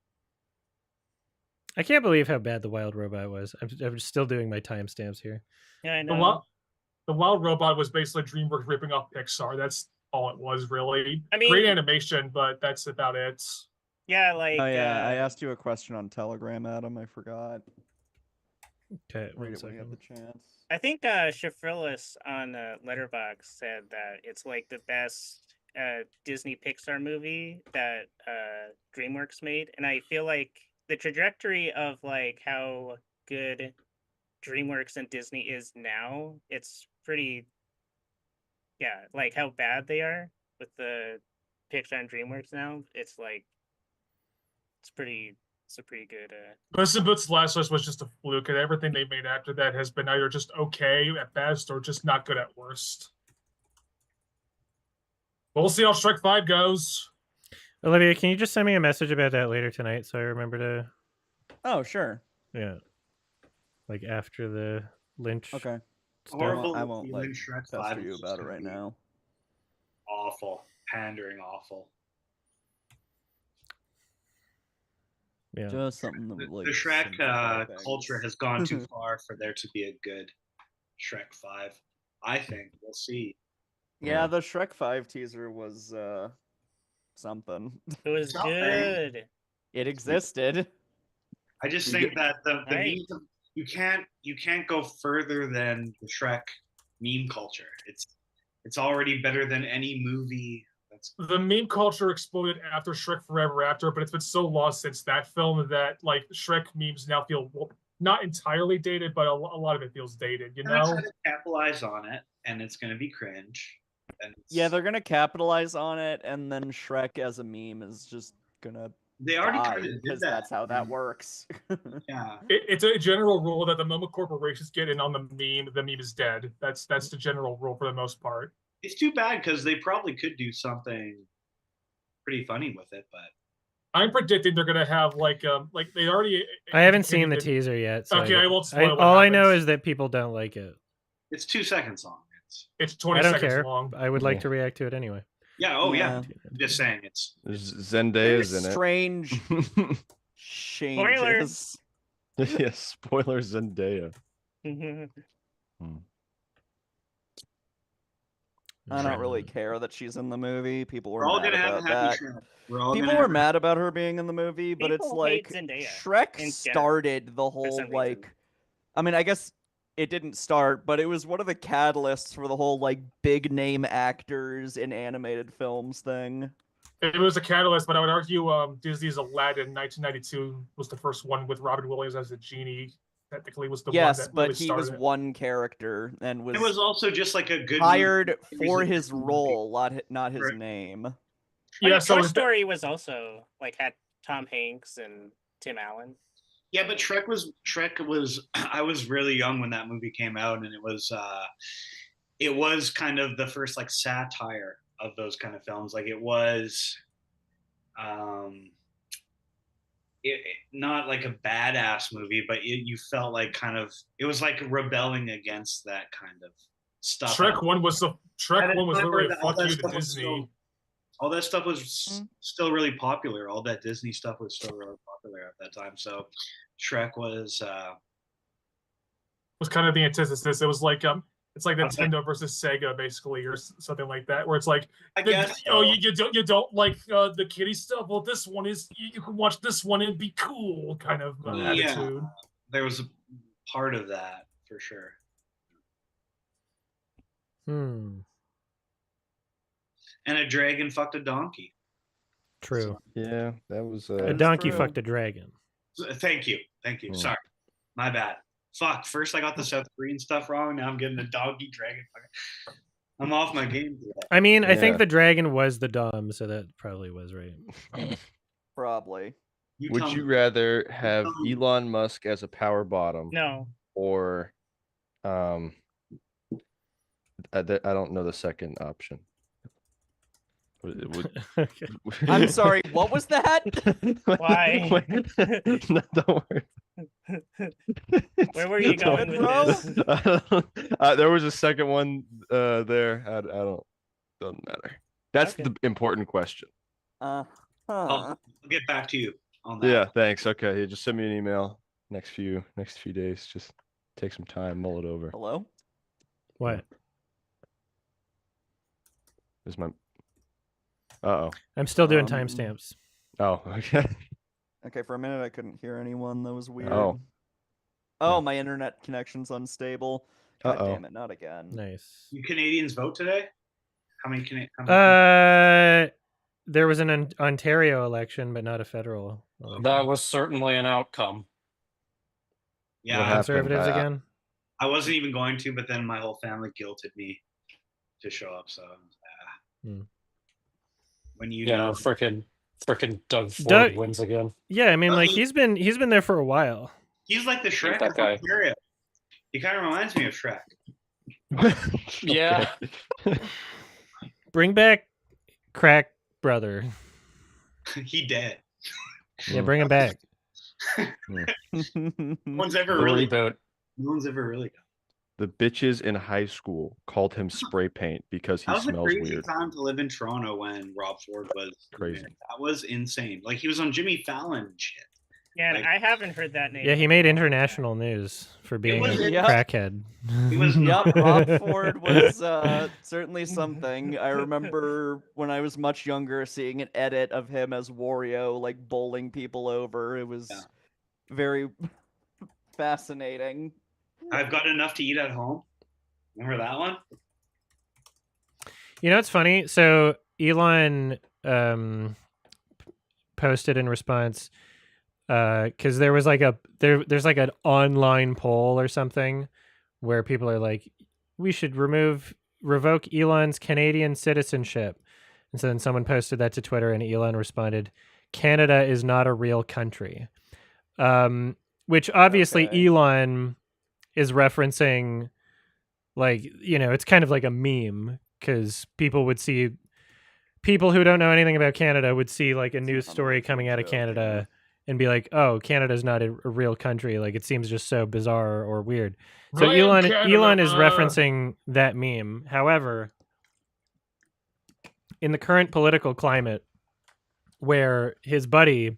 I can't believe how bad the Wild Robot was. I'm still doing my timestamps here. Yeah, I know. The Wild Robot was basically DreamWorks ripping off Pixar. That's all it was, really. I mean, great animation, but that's about it. Yeah, like. Oh yeah, I asked you a question on Telegram, Adam. I forgot. Okay, Read it when you have the chance. I think Shafrillis on Letterboxd said that it's like the best Disney Pixar movie that DreamWorks made, and I feel like the trajectory of like how good DreamWorks and Disney is now, it's pretty, yeah, like how bad they are with the Pixar and DreamWorks now. It's like it's a pretty good. Puss in Boots: The Last Choice was just a fluke, and everything they made after that has been either just okay at best or just not good at worst. But we'll see how Shrek 5 goes. Olivia, can you just send me a message about that later tonight so I remember to? Oh, sure. Yeah. Like after the Lynch. Okay. Horrible. I won't like Shrek pester 5 you is about it gonna right be now. Awful. Pandering awful. Yeah. Just something that like The Shrek simplify things. culture has gone too far for there to be a good Shrek 5. I think. We'll see. Yeah, the Shrek 5 teaser was something. It was good. It existed. I just think that the memes of, you can't go further than the Shrek meme culture. It's already better than any movie. The meme culture exploded after Shrek Forever After, but it's been so lost since that film that like Shrek memes now feel not entirely dated, but a lot of it feels dated. You know, trying to capitalize on it, and it's going to be cringe. And Yeah, they're gonna capitalize on it, and then Shrek as a meme is just gonna. They already die, kind of did because that. that's how that works. Yeah, it's a general rule that the moment corporations get in on the meme is dead. That's the general rule for the most part. it's too bad because they probably could do something pretty funny with it, but I'm predicting they're gonna have like they already. I haven't seen the teaser yet. So okay, I won't spoil what all I know happens. is that people don't like it. it's 2 seconds long. It's 20 I don't seconds care. long. I would like to react to it anyway. Yeah. Oh yeah. I'm just saying it's. There's Zendaya's in it. Strange changes. Yeah, spoiler Zendaya. I don't really care that she's in the movie. People were We're all mad gonna have about a happy that. trip. We're all People gonna were have a- mad about her being in the movie, but it's People hate like Zendaya Shrek in general, started the for whole some reason. like. I mean, I guess it didn't start, but it was one of the catalysts for the whole like big name actors in animated films thing. It was a catalyst, but I would argue Disney's Aladdin 1992 was the first one with Robin Williams as the genie. Technically, was the one Yes, that but really he started was it. one character and was It was also just like a good hired movie. It was for a his good movie. role, not his name. Yeah, Toy so Story was also like had Tom Hanks and Tim Allen. Yeah, but Shrek was I was really young when that movie came out, and it was kind of the first like satire of those kind of films. Like it was not like a badass movie, but you felt like kind of it was like rebelling against that kind of stuff. Shrek 1 was literally a All fuck that you to stuff was Disney. all that stuff was still really popular. All that Disney stuff was still really popular at that time. So Shrek was kind of the antithesis. It was like it's like Nintendo versus Sega basically, or something like that, where it's like, I guess oh, you don't like the kiddie stuff. Well, this one is you can watch this one and be cool, kind of attitude. There was a part of that for sure. Hmm. And a dragon fucked a donkey. True. Yeah, that was a donkey fucked a dragon. Thank you. Sorry, my bad. Fuck. First, I got the South Korean stuff wrong. Now I'm getting the donkey dragon. I'm off my game today. I mean, I think the dragon was the dom, so that probably was right. Probably. Would you rather have Elon Musk as a power bottom? No. Or, I don't know the second option. Okay. I'm sorry, what was that? Why? No, don't worry. Where were you going with this? There was a second one there. Doesn't matter. That's the important question. I'll get back to you on that. Yeah, thanks. Okay, yeah, just send me an email next few days. Just take some time, mull it over. Hello? What? Is my Uh-oh. I'm still doing timestamps. Oh, okay. Okay, for a minute I couldn't hear anyone. That was weird. Oh. Oh, my internet connection's unstable. God damn it, not again. Nice. You Canadians vote today? How many there was an Ontario election, but not a federal election. That was certainly an outcome. Yeah, Conservatives again. I wasn't even going to, but then my whole family guilted me to show up. So, when you know, freaking Doug Ford wins again. Yeah, I mean, like he's been there for a while. He's like the Shrek of Ontario. He kind of reminds me of Shrek. Yeah. Bring back Crack Brother. He dead. Yeah, bring him back. No one's ever really got. The bitches in high school called him spray paint because he smells weird. That was a crazy time to live in Toronto when Rob Ford was crazy. That was insane. Like he was on Jimmy Fallon shit. Yeah, like, I haven't heard that name. Yeah, he made international news for being a crackhead. Rob Ford was certainly something. I remember when I was much younger seeing an edit of him as Wario, like bowling people over. It was very fascinating. I've got enough to eat at home. Remember that one? You know, it's funny. So Elon posted in response because there was like there's like an online poll or something where people are like, we should revoke Elon's Canadian citizenship. And so then someone posted that to Twitter and Elon responded, Canada is not a real country. Which obviously Elon is referencing, like, you know, it's kind of like a meme because people who don't know anything about Canada would see like a news story coming out of Canada and be like, oh, Canada's not a real country. Like, it seems just so bizarre or weird. So Elon is referencing that meme. However, in the current political climate where his buddy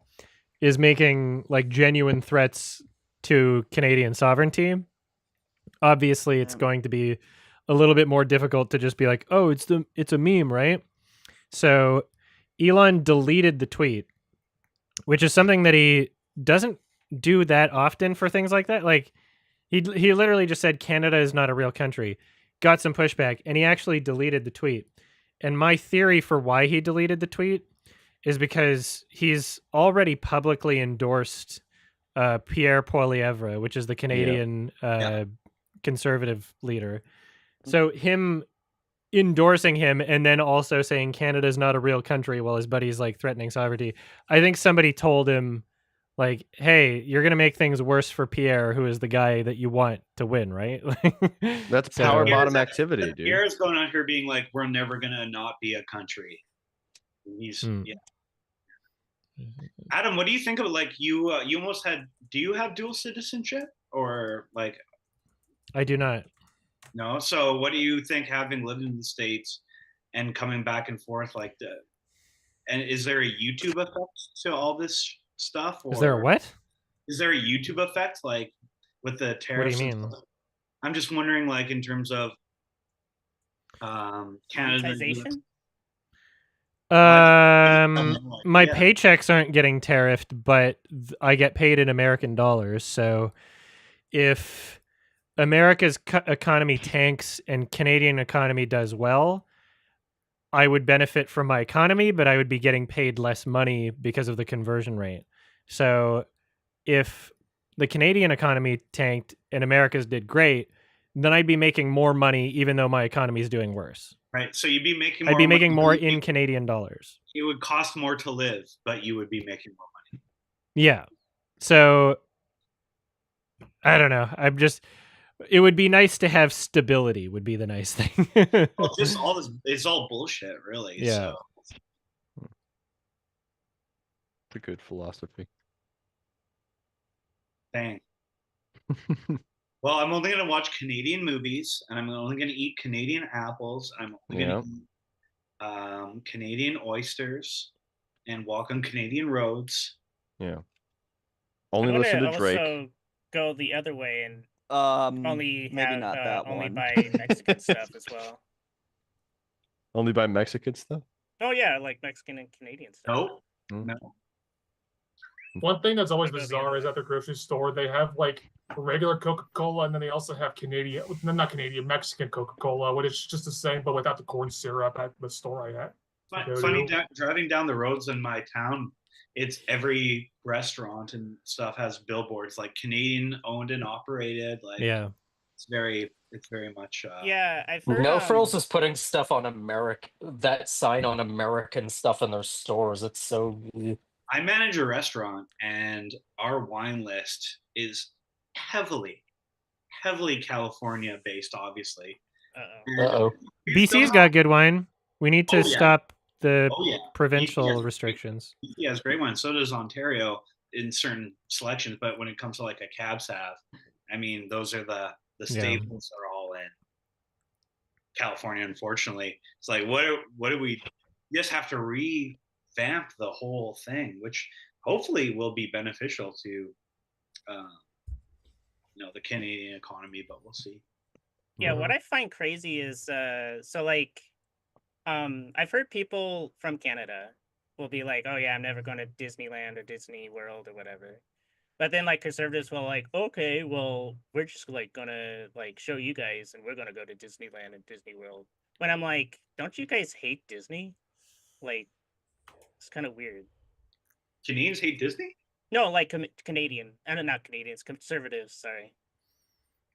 is making like genuine threats to Canadian sovereignty, obviously it's going to be a little bit more difficult to just be like, oh, it's a meme, right? So Elon deleted the tweet, which is something that he doesn't do that often for things like that. Like he literally just said Canada is not a real country, got some pushback, and he actually deleted the tweet. And my theory for why he deleted the tweet is because he's already publicly endorsed Pierre Poilievre, which is the Canadian conservative leader. So him endorsing him and then also saying Canada is not a real country while his buddy's like threatening sovereignty. I think somebody told him like, hey, you're going to make things worse for Pierre, who is the guy that you want to win, right? That's power bottom activity, dude. Pierre's going on here being like, we're never going to not be a country. He's, Adam, what do you think of like you almost had, do you have dual citizenship or like? I do not. No. So what do you think having lived in the States and coming back and forth like that? And is there a YouTube effect to all this stuff? Or is there a what? Is there a YouTube effect like with the tariffs? What do you mean? I'm just wondering like in terms of Canada. My paychecks aren't getting tariffed, but I get paid in American dollars. So if America's economy tanks and Canadian economy does well, I would benefit from my economy, but I would be getting paid less money because of the conversion rate. So if the Canadian economy tanked and America's did great, then I'd be making more money even though my economy is doing worse. Right. So you'd be making more. I'd be making more in Canadian dollars. It would cost more to live, but you would be making more money. Yeah. So I don't know. It would be nice to have stability would be the nice thing. Well, just all this, it's all bullshit, really. Yeah. So. It's a good philosophy. Dang. Well, I'm only going to watch Canadian movies, and I'm only going to eat Canadian apples. I'm only going to eat Canadian oysters and walk on Canadian roads. Yeah. Only listen to Drake. Also go the other way and only maybe not that only one. buy Mexican stuff as well. Only buy Mexican stuff? Oh yeah, like Mexican and Canadian stuff. Nope. No. One thing that's always Like, bizarre is at the grocery store, they have like regular Coca-Cola, and then they also have Canadian, not Canadian, Mexican Coca-Cola, which is just the same, but without the corn syrup at the store I at. Funny, driving down the roads in my town, it's every restaurant and stuff has billboards like Canadian owned and operated. Like, Yeah. it's very much. Yeah, I've heard. No Frills is putting stuff on that sign on American stuff in their stores. It's so. I manage a restaurant, and our wine list is heavily California based, obviously. Uh-oh. BC's got good wine. We need to stop the Oh, yeah. provincial restrictions. He has great wine. So does Ontario in certain selections. But when it comes to like a Cab Sav, I mean, those are the staples are all in California. Unfortunately, it's like what do we just have to revamp the whole thing, which hopefully will be beneficial to the Canadian economy, but we'll see. Yeah, what I find crazy is so like I've heard people from Canada will be like, oh yeah, I'm never going to Disneyland or Disney World or whatever. But then like conservatives will like, okay, well, we're just like gonna like show you guys and we're gonna go to Disneyland and Disney World. When I'm like, don't you guys hate Disney? Like, it's kind of weird. Canadians hate Disney? No, like Canadian. Not Canadians, conservatives, sorry.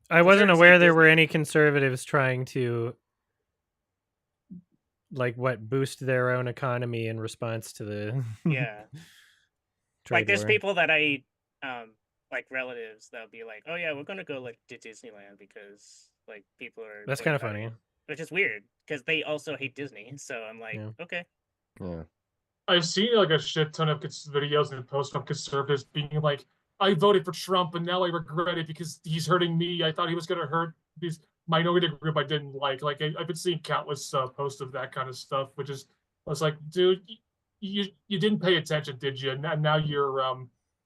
I wasn't aware there were any conservatives trying to boost their own economy in response to the like there's war. people that I like relatives that'll be like, oh yeah, we're gonna go like to Disneyland because like people are. That's kind of funny. Which is weird because they also hate Disney. So I'm like, okay. Yeah. I've seen like a shit ton of videos and posts from conservatives being like, I voted for Trump and now I regret it because he's hurting me. I thought he was going to hurt this minority group I didn't like. Like I've been seeing countless posts of that kind of stuff, which is, I was like, dude, you didn't pay attention, did you? And now you're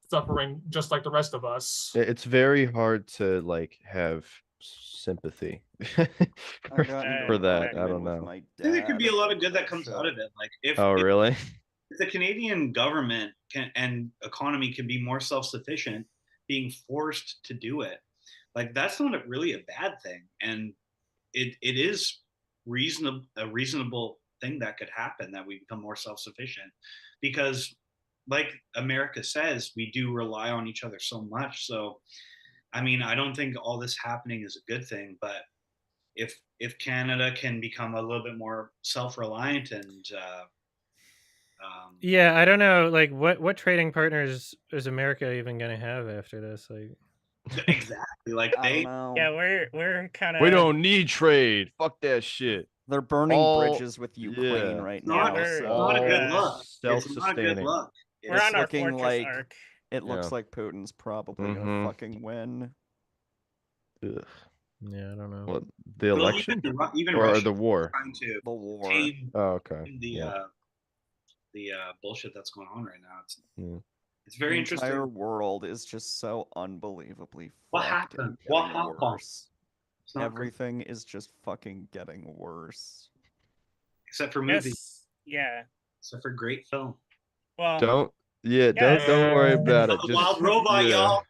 suffering just like the rest of us. It's very hard to like have sympathy for that. I don't know. I think there could be a lot of good that comes out of it. Like if really? If the Canadian government and economy can be more self-sufficient, being forced to do it, like that's not really a bad thing, and it is a reasonable thing that could happen, that we become more self-sufficient, because like America says, we do rely on each other so much. So I mean, I don't think all this happening is a good thing, but if Canada can become a little bit more self-reliant and yeah, I don't know. Like, what trading partners is America even going to have after this? Like, exactly. Like yeah, we're kind of. We don't need trade. Fuck that shit. They're burning bridges with Ukraine right now. Not a good look. Self-sustaining. We're on our fortress arc. It looks like Putin's probably gonna fucking win. Ugh. Yeah, I don't know. What, the election or the war? The war. Oh, okay. The bullshit that's going on right now. It's very interesting. The entire world is just so unbelievably what fucked happened? and What getting happened? worse. Everything is just fucking getting worse. Except for movies. Yeah. Except for great film. Well, don't worry about it. Just, wild robot, y'all.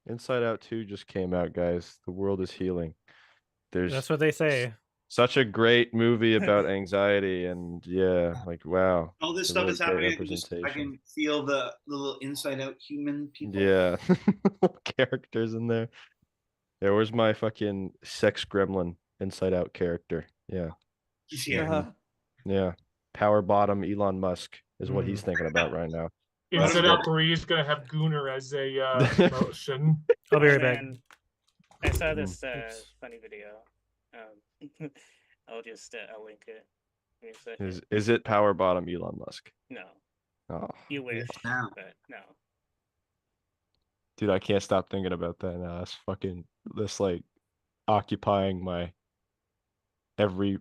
Inside Out 2 just came out, guys. The world is healing. That's what they say. Such a great movie about anxiety, and like wow. All this stuff is happening. I can feel the little inside out human people. Yeah. Characters in there. Yeah, where's my fucking sex gremlin Inside Out character? Yeah. He's here. Yeah. Power bottom Elon Musk is what he's thinking about right now. Inside Out 3 is gonna have Gooner as a promotion. I'll be right back. I saw this funny video. I'll just I'll link it. Is it power bottom Elon Musk? No. Oh. You wish, but no. Dude, I can't stop thinking about that now. That's like occupying my every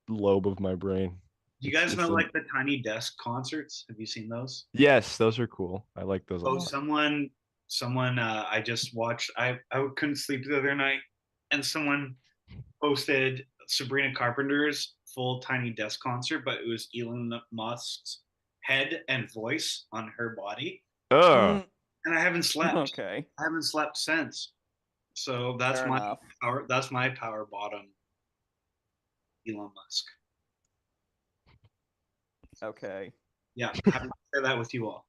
lobe of my brain. You guys know like the Tiny Desk concerts? Have you seen those? Yes, those are cool. I like those a lot. Someone I just watched. I couldn't sleep the other night, and someone posted Sabrina Carpenter's full Tiny Desk concert, but it was Elon Musk's head and voice on her body. Oh. And I haven't slept. Okay. I haven't slept since. So that's Fair my enough. power. That's my power bottom. Elon Musk. Okay. Yeah, happy to share that with you all.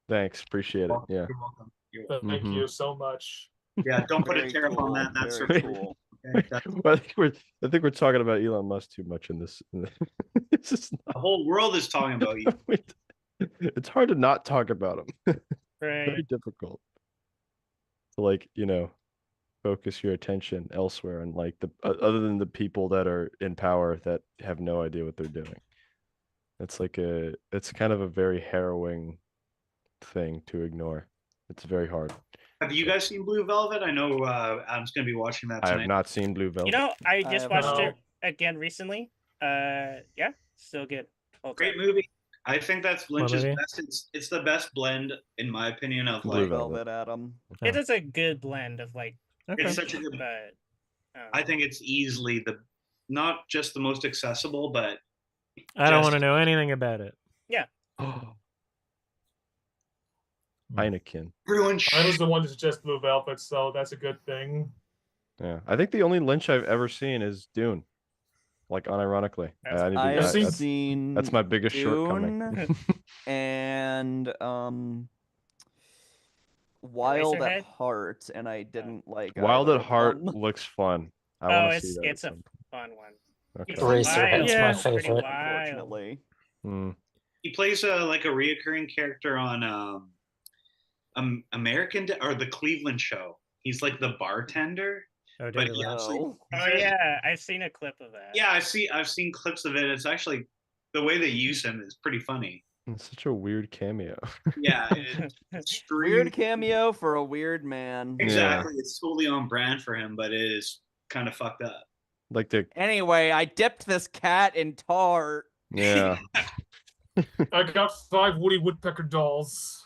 Thanks, appreciate it. Yeah. You're welcome. You're welcome. Thank you so much. Yeah, don't put a Very tariff on cool, that. That's very surprise. cool. Okay, that's, Well, I think we're talking about Elon Musk too much in this. It's just the whole world is talking about you. it's hard to not talk about him. Right. Very difficult to, like, you know, focus your attention elsewhere and, like, the other than the people that are in power that have no idea what they're doing. It's kind of a very harrowing thing to ignore. It's very hard. Have you guys seen Blue Velvet? I know Adam's going to be watching that I tonight. have not seen Blue Velvet. You know, I just have watched not. it again recently. Yeah, still good. Great movie. I think that's Lynch's movie? best. It's the best blend, in my opinion, of Blue like. Velvet. Adam. It is a good blend of like, Okay. It's such a good. but I think it's easily not just the most accessible, but I don't just- want to know anything about it. Heineken. everyone. I was the one to suggest Blue Velvet, so that's a good thing. Yeah, I think the only Lynch I've ever seen is Dune. Like, unironically, That's- I have seen- seen that's my biggest shortcoming. Dune and Wild at Eraserhead? Heart, and I didn't like Wild either at of Heart them. looks fun. I Oh, want to see that. it's at a some fun one. point. It's Okay. Eraserhead's Yeah. my It's pretty favorite. wild. Unfortunately. Hmm. He plays like a reoccurring character on American or the Cleveland Show. He's like the bartender. Oh, But David yeah, Lynch. Oh. Oh yeah, I've seen a clip of that. Yeah, I've seen clips of it. It's actually the way they use him is pretty funny. It's such a weird cameo. Yeah, it's extreme. Weird cameo for a weird man. Exactly, it's totally on brand for him, but it is kind of fucked up. Like the Anyway, I dipped this cat in tar. yeah. I got 5 Woody Woodpecker dolls.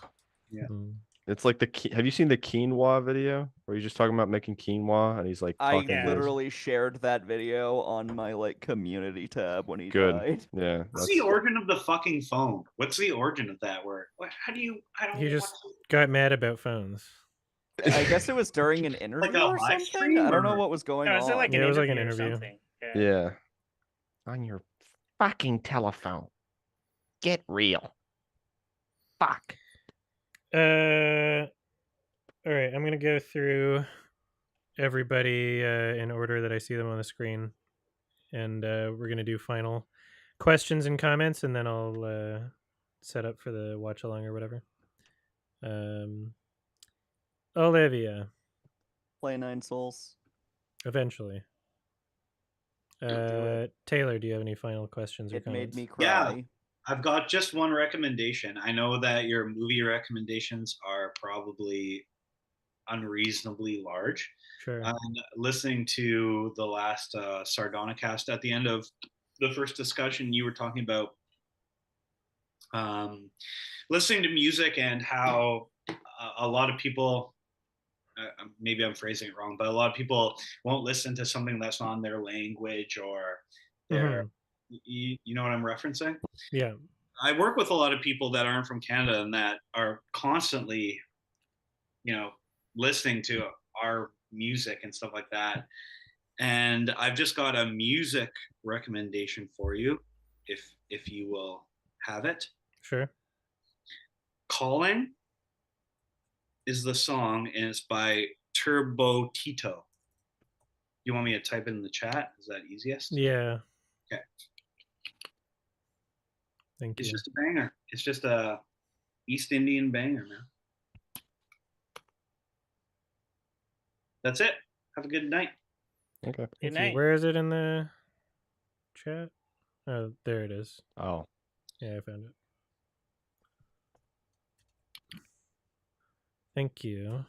Mm. It's like have you seen the quinoa video where he's just talking about making quinoa and he's like I talking to his- literally shared that video on my like community tab when he Good. died. Yeah. What's the origin of the fucking phone? What's the origin of that word? How do you? I don't. He just got mad about phones. I guess it was during an interview a or live something. stream, I don't know or- what was going No, on. is it like Yeah, an it was like an interview or interview. something? Yeah. On your fucking telephone. Get real. Fuck. All right, I'm gonna go through everybody in order that I see them on the screen, and we're gonna do final questions and comments, and then I'll set up for the watch along or whatever. Olivia, Play 9 Souls. eventually. do Taylor, do you have any final questions or It comments? made me Yeah. cry. I've got just one recommendation. I know that your movie recommendations are probably unreasonably large. Sure. Listening to the last Sardonicast at the end of the first discussion, you were talking about listening to music and how a lot of people, maybe I'm phrasing it wrong, but a lot of people won't listen to something that's not in their language or their, you know what I'm referencing? Yeah. I work with a lot of people that aren't from Canada and that are constantly, listening to our music and stuff like that. And I've just got a music recommendation for you, if you will have it. Sure. Calling is the song, and it's by Turbo Tito. You want me to type it in the chat? Is that easiest? Yeah. Okay. Thank It's you. just a banger. It's just a East Indian banger, man. That's it. Have a good night. Okay. Good Thank you. night. Where is it in the chat? Oh, there it is. Oh. Yeah, I found it. Thank you.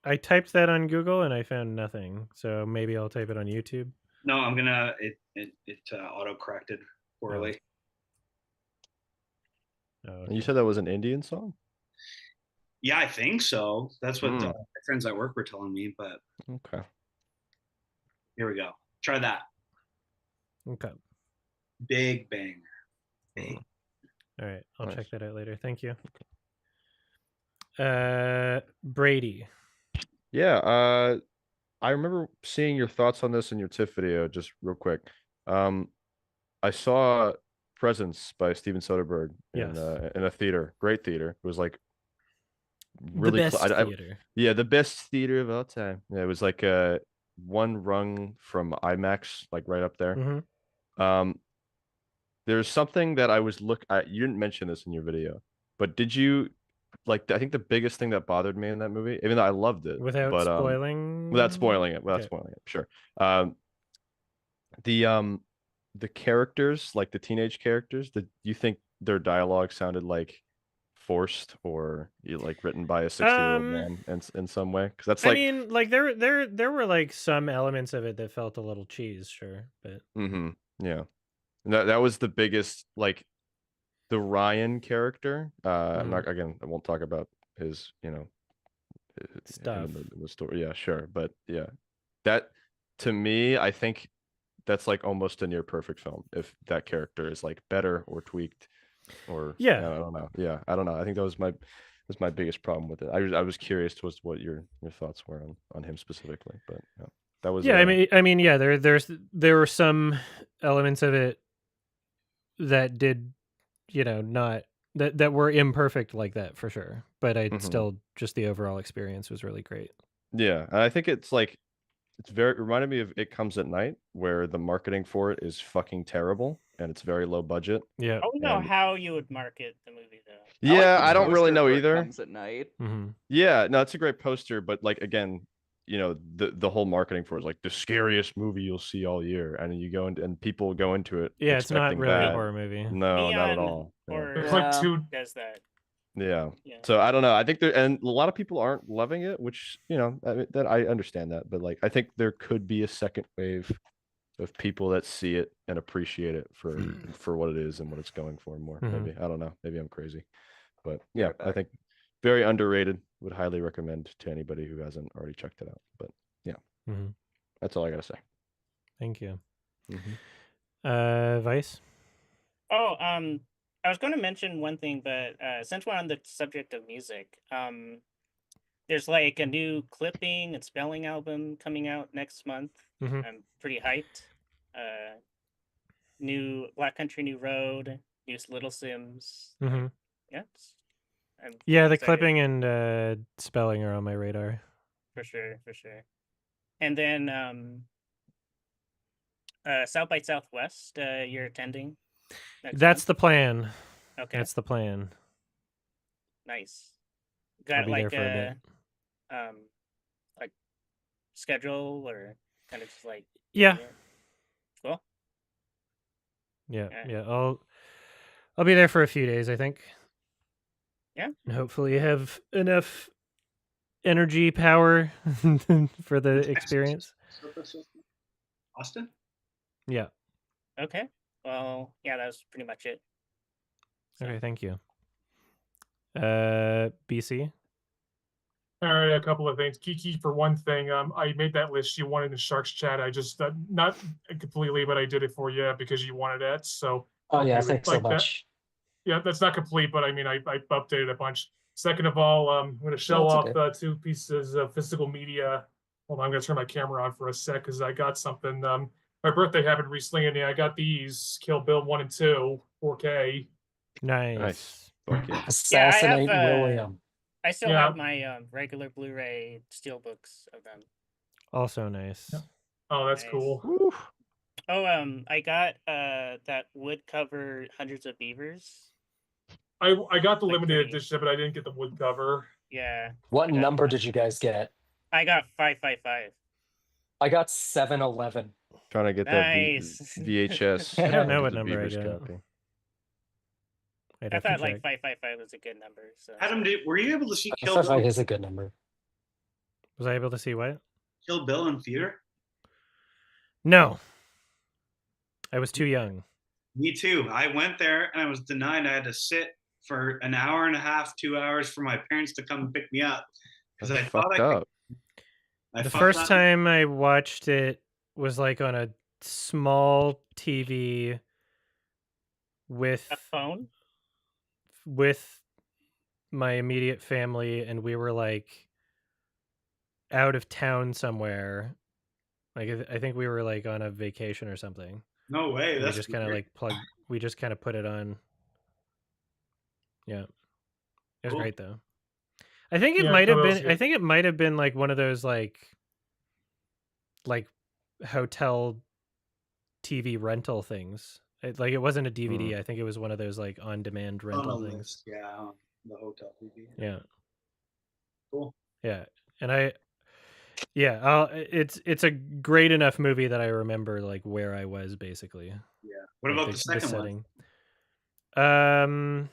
I typed that on Google and I found nothing. So maybe I'll type it on YouTube. No, I'm gonna it auto corrected poorly. Oh, And you okay. said that was an Indian song? Yeah, I think so. That's what my friends at work were telling me. But Okay. here we go. Try that. Okay. Big banger. All right, I'll Nice. check that out later. Thank you. Brady. Yeah, I remember seeing your thoughts on this in your TIFF video, just real quick. I saw Presence by Steven Soderbergh in Yes. in a theater, great theater. It was like The really best theater. yeah, the best theater of all time. Yeah, it was like one rung from IMAX, like right up there. Mhm. There's something that I was you didn't mention this in your video, but did you like I think the biggest thing that bothered me in that movie, even though I loved it, Without but spoiling. without spoiling it, Okay. sure. The characters, like the teenage characters, did you think their dialogue sounded like forced or like written by a 60-year-old man in some way? Because that's I like, mean, like there were like some elements of it that felt a little cheese, sure, but yeah, and that was the biggest, like the Ryan character. I'm not, again, I won't talk about his, stuff in the story. Yeah, sure, but yeah, that to me, I think that's like almost a near perfect film if that character is like better or tweaked or yeah, I don't know. Yeah, I don't know. I think that was my biggest problem with it. I was curious to what your thoughts were on him specifically, but yeah, that was yeah. I mean, yeah. There were some elements of it that did, not that were imperfect like that for sure. But I still just the overall experience was really great. Yeah, and I think it's like it reminded me of It Comes at Night, where the marketing for it is fucking terrible and it's very low budget. Yeah. I don't know how you would market the movie though. Yeah, I don't really poster know for It either. Comes at Night. Yeah, no, it's a great poster, but like again, the whole marketing for it is like the scariest movie you'll see all year, and you go and people go into it. Yeah, it's not expecting really a that. horror movie. No, not at all. Or There's like two. does that? Yeah. So I don't know. I think and a lot of people aren't loving it, which that I understand that, but like I think there could be a second wave of people that see it and appreciate it for what it is and what it's going for more. Maybe I don't know. Maybe I'm crazy, but yeah, I think very underrated. Would highly recommend to anybody who hasn't already checked it out. But yeah, that's all I gotta say. Thank you. Vice. Oh, I was going to mention one thing, but since we're on the subject of music, there's like a new clipping and spelling album coming out next month. I'm pretty hyped. New Black Country, New Road, new Little Sims. Yeah. Yeah, the clipping and spelling are on my radar. For sure. And then South by Southwest, you're attending. That's the plan. Okay. That's the plan. Nice. I'll Got be like there for a bit. like schedule or kind of just like Yeah. Cool. Yeah. I'll be there for a few days, I think. Yeah. And hopefully have enough energy power for the experience. Austin? Yeah. Okay. Well, yeah, that was pretty much it. Okay, thank you. BC. All right, a couple of things. Kiki, for one thing, I made that list you wanted in the Sharks chat. I just not completely, but I did it for you because you wanted it. So yeah, thanks so much. Yeah, that's not complete, but I mean, I updated a bunch. Second of all, I'm going to show off two pieces of physical media. Hold on, I'm going to turn my camera on for a sec because I got something. My birthday happened recently, and I got these Kill Bill 1 and 2 4K. Nice. Assassinate William. I still have my regular Blu-ray steelbooks of them. Also nice. Yeah. Oh, that's cool. Woo. Oh, I got that wood cover Hundreds of Beavers. I got the limited edition, but I didn't get the wood cover. Yeah. What number did you guys get? I got 555. I got 711. Trying to get nice. that VHS. I don't know what number I got. I thought like 555 was a good number. So. Adam, were you able to see Kill Bill? 555 is a good number. Was I able to see what? Kill Bill in theater? No. I was too young. Me too. I went there and I was denied. I had to sit for an hour and a half, 2 hours for my parents to come pick me up because I thought I could. The first time I watched it was like on a small TV with a phone with my immediate family, and we were like out of town somewhere. Like I think we were like on a vacation or something. No way. We That's just kind of like we just kind of put it on. Yeah. It was great though. I think it might have been I think it might have been like one of those like hotel TV rental things. Like it wasn't a DVD. I think it was one of those like on-demand rental things. List. Yeah, the hotel TV. Yeah. Cool. Yeah, and it's a great enough movie that I remember like where I was basically. Yeah. What about the second one?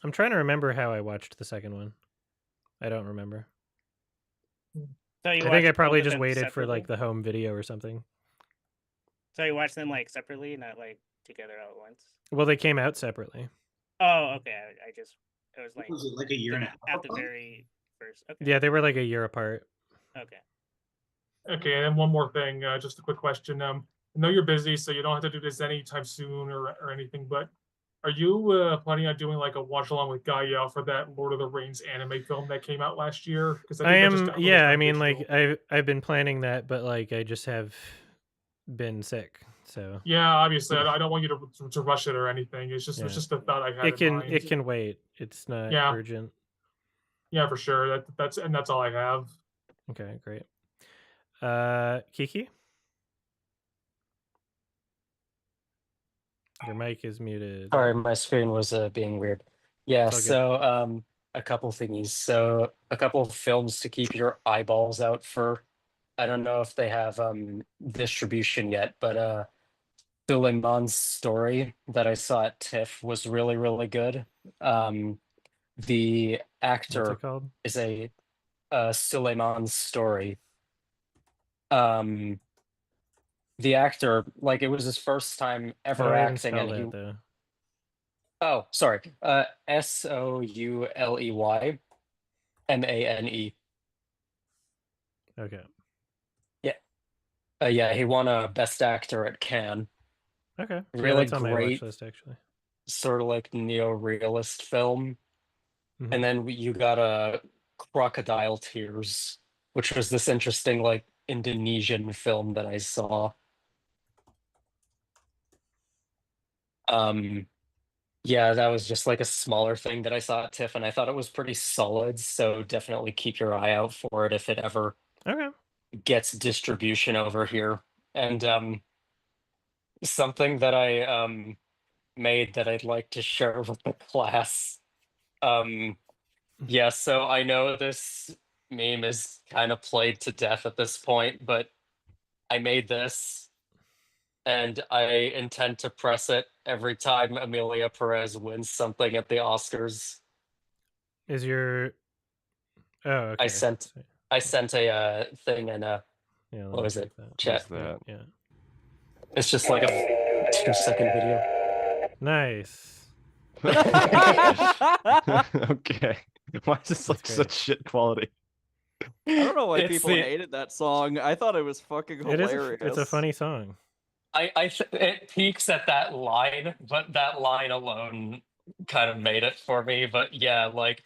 I'm trying to remember how I watched the second one. I don't remember. So I think I probably just waited for like the home video or something. So you watched them like separately, not like together all at once? Well, they came out separately. Oh, okay. It was it like a year and a half at the very first. Okay. Yeah, they were like a year apart. Okay. Okay, and then one more thing, just a quick question. I know you're busy, so you don't have to do this anytime soon or anything, but are you planning on doing like a watch along with Gaia for that Lord of the Rings anime film that came out last year? Because I am. Yeah, I mean, like I've been planning that, but like I just have been sick. So yeah, obviously, I don't want you to rush it or anything. It's just a thought I had. It can wait. It's not urgent. Yeah, for sure. That's all I have. Okay, great. Kiki, your mic is muted. Sorry, my screen was being weird. Yeah, so a couple thingies. So a couple of films to keep your eyeballs out for. I don't know if they have distribution yet, but Suleiman's Story that I saw at TIFF was really, really good. The actor What's it called? is a Suleiman's Story. The actor, like it was his first time ever acting, and he. Oh, sorry. SOULEYMANE. Okay. Yeah. Yeah, he won a Best Actor at Cannes. Okay. Really that's on my watch list, actually. Sort of like neo-realist film. Mm-hmm. And then you got Crocodile Tears, which was this interesting like Indonesian film that I saw. Yeah, that was just like a smaller thing that I saw at TIFF, and I thought it was pretty solid. So definitely keep your eye out for it if it ever gets distribution over here. And something that I made that I'd like to share with the class. Yeah, so I know this meme is kind of played to death at this point, but I made this. And I intend to press it every time Amelia Perez wins something at the Oscars. Is your... Oh, okay. I sent a thing in what was it? Chat. Yeah. It's just like a 2-second video. Nice. Okay. Why is this like such shit quality? I don't know why people hated that song. I thought it was fucking hilarious. It's a funny song. It peaks at that line, but that line alone kind of made it for me. But yeah, like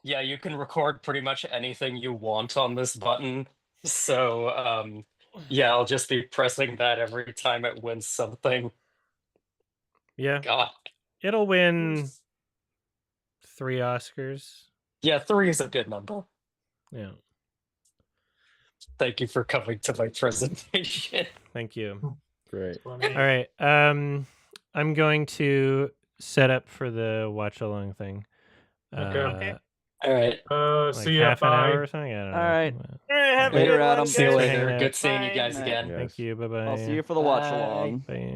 you can record pretty much anything you want on this button. So yeah, I'll just be pressing that every time it wins something. Yeah. God. It'll win 3 Oscars. Yeah, 3 is a good number. Yeah. Thank you for coming to my presentation. Thank you. Great. All right. I'm going to set up for the watch along thing. Okay. All right. See you. Half an hour or something. I don't know. All right. Have Later, a good one, Adam. See you guys. later. Good seeing you guys Bye. again. Thank you. Bye bye. I'll see you for the watch along. Bye.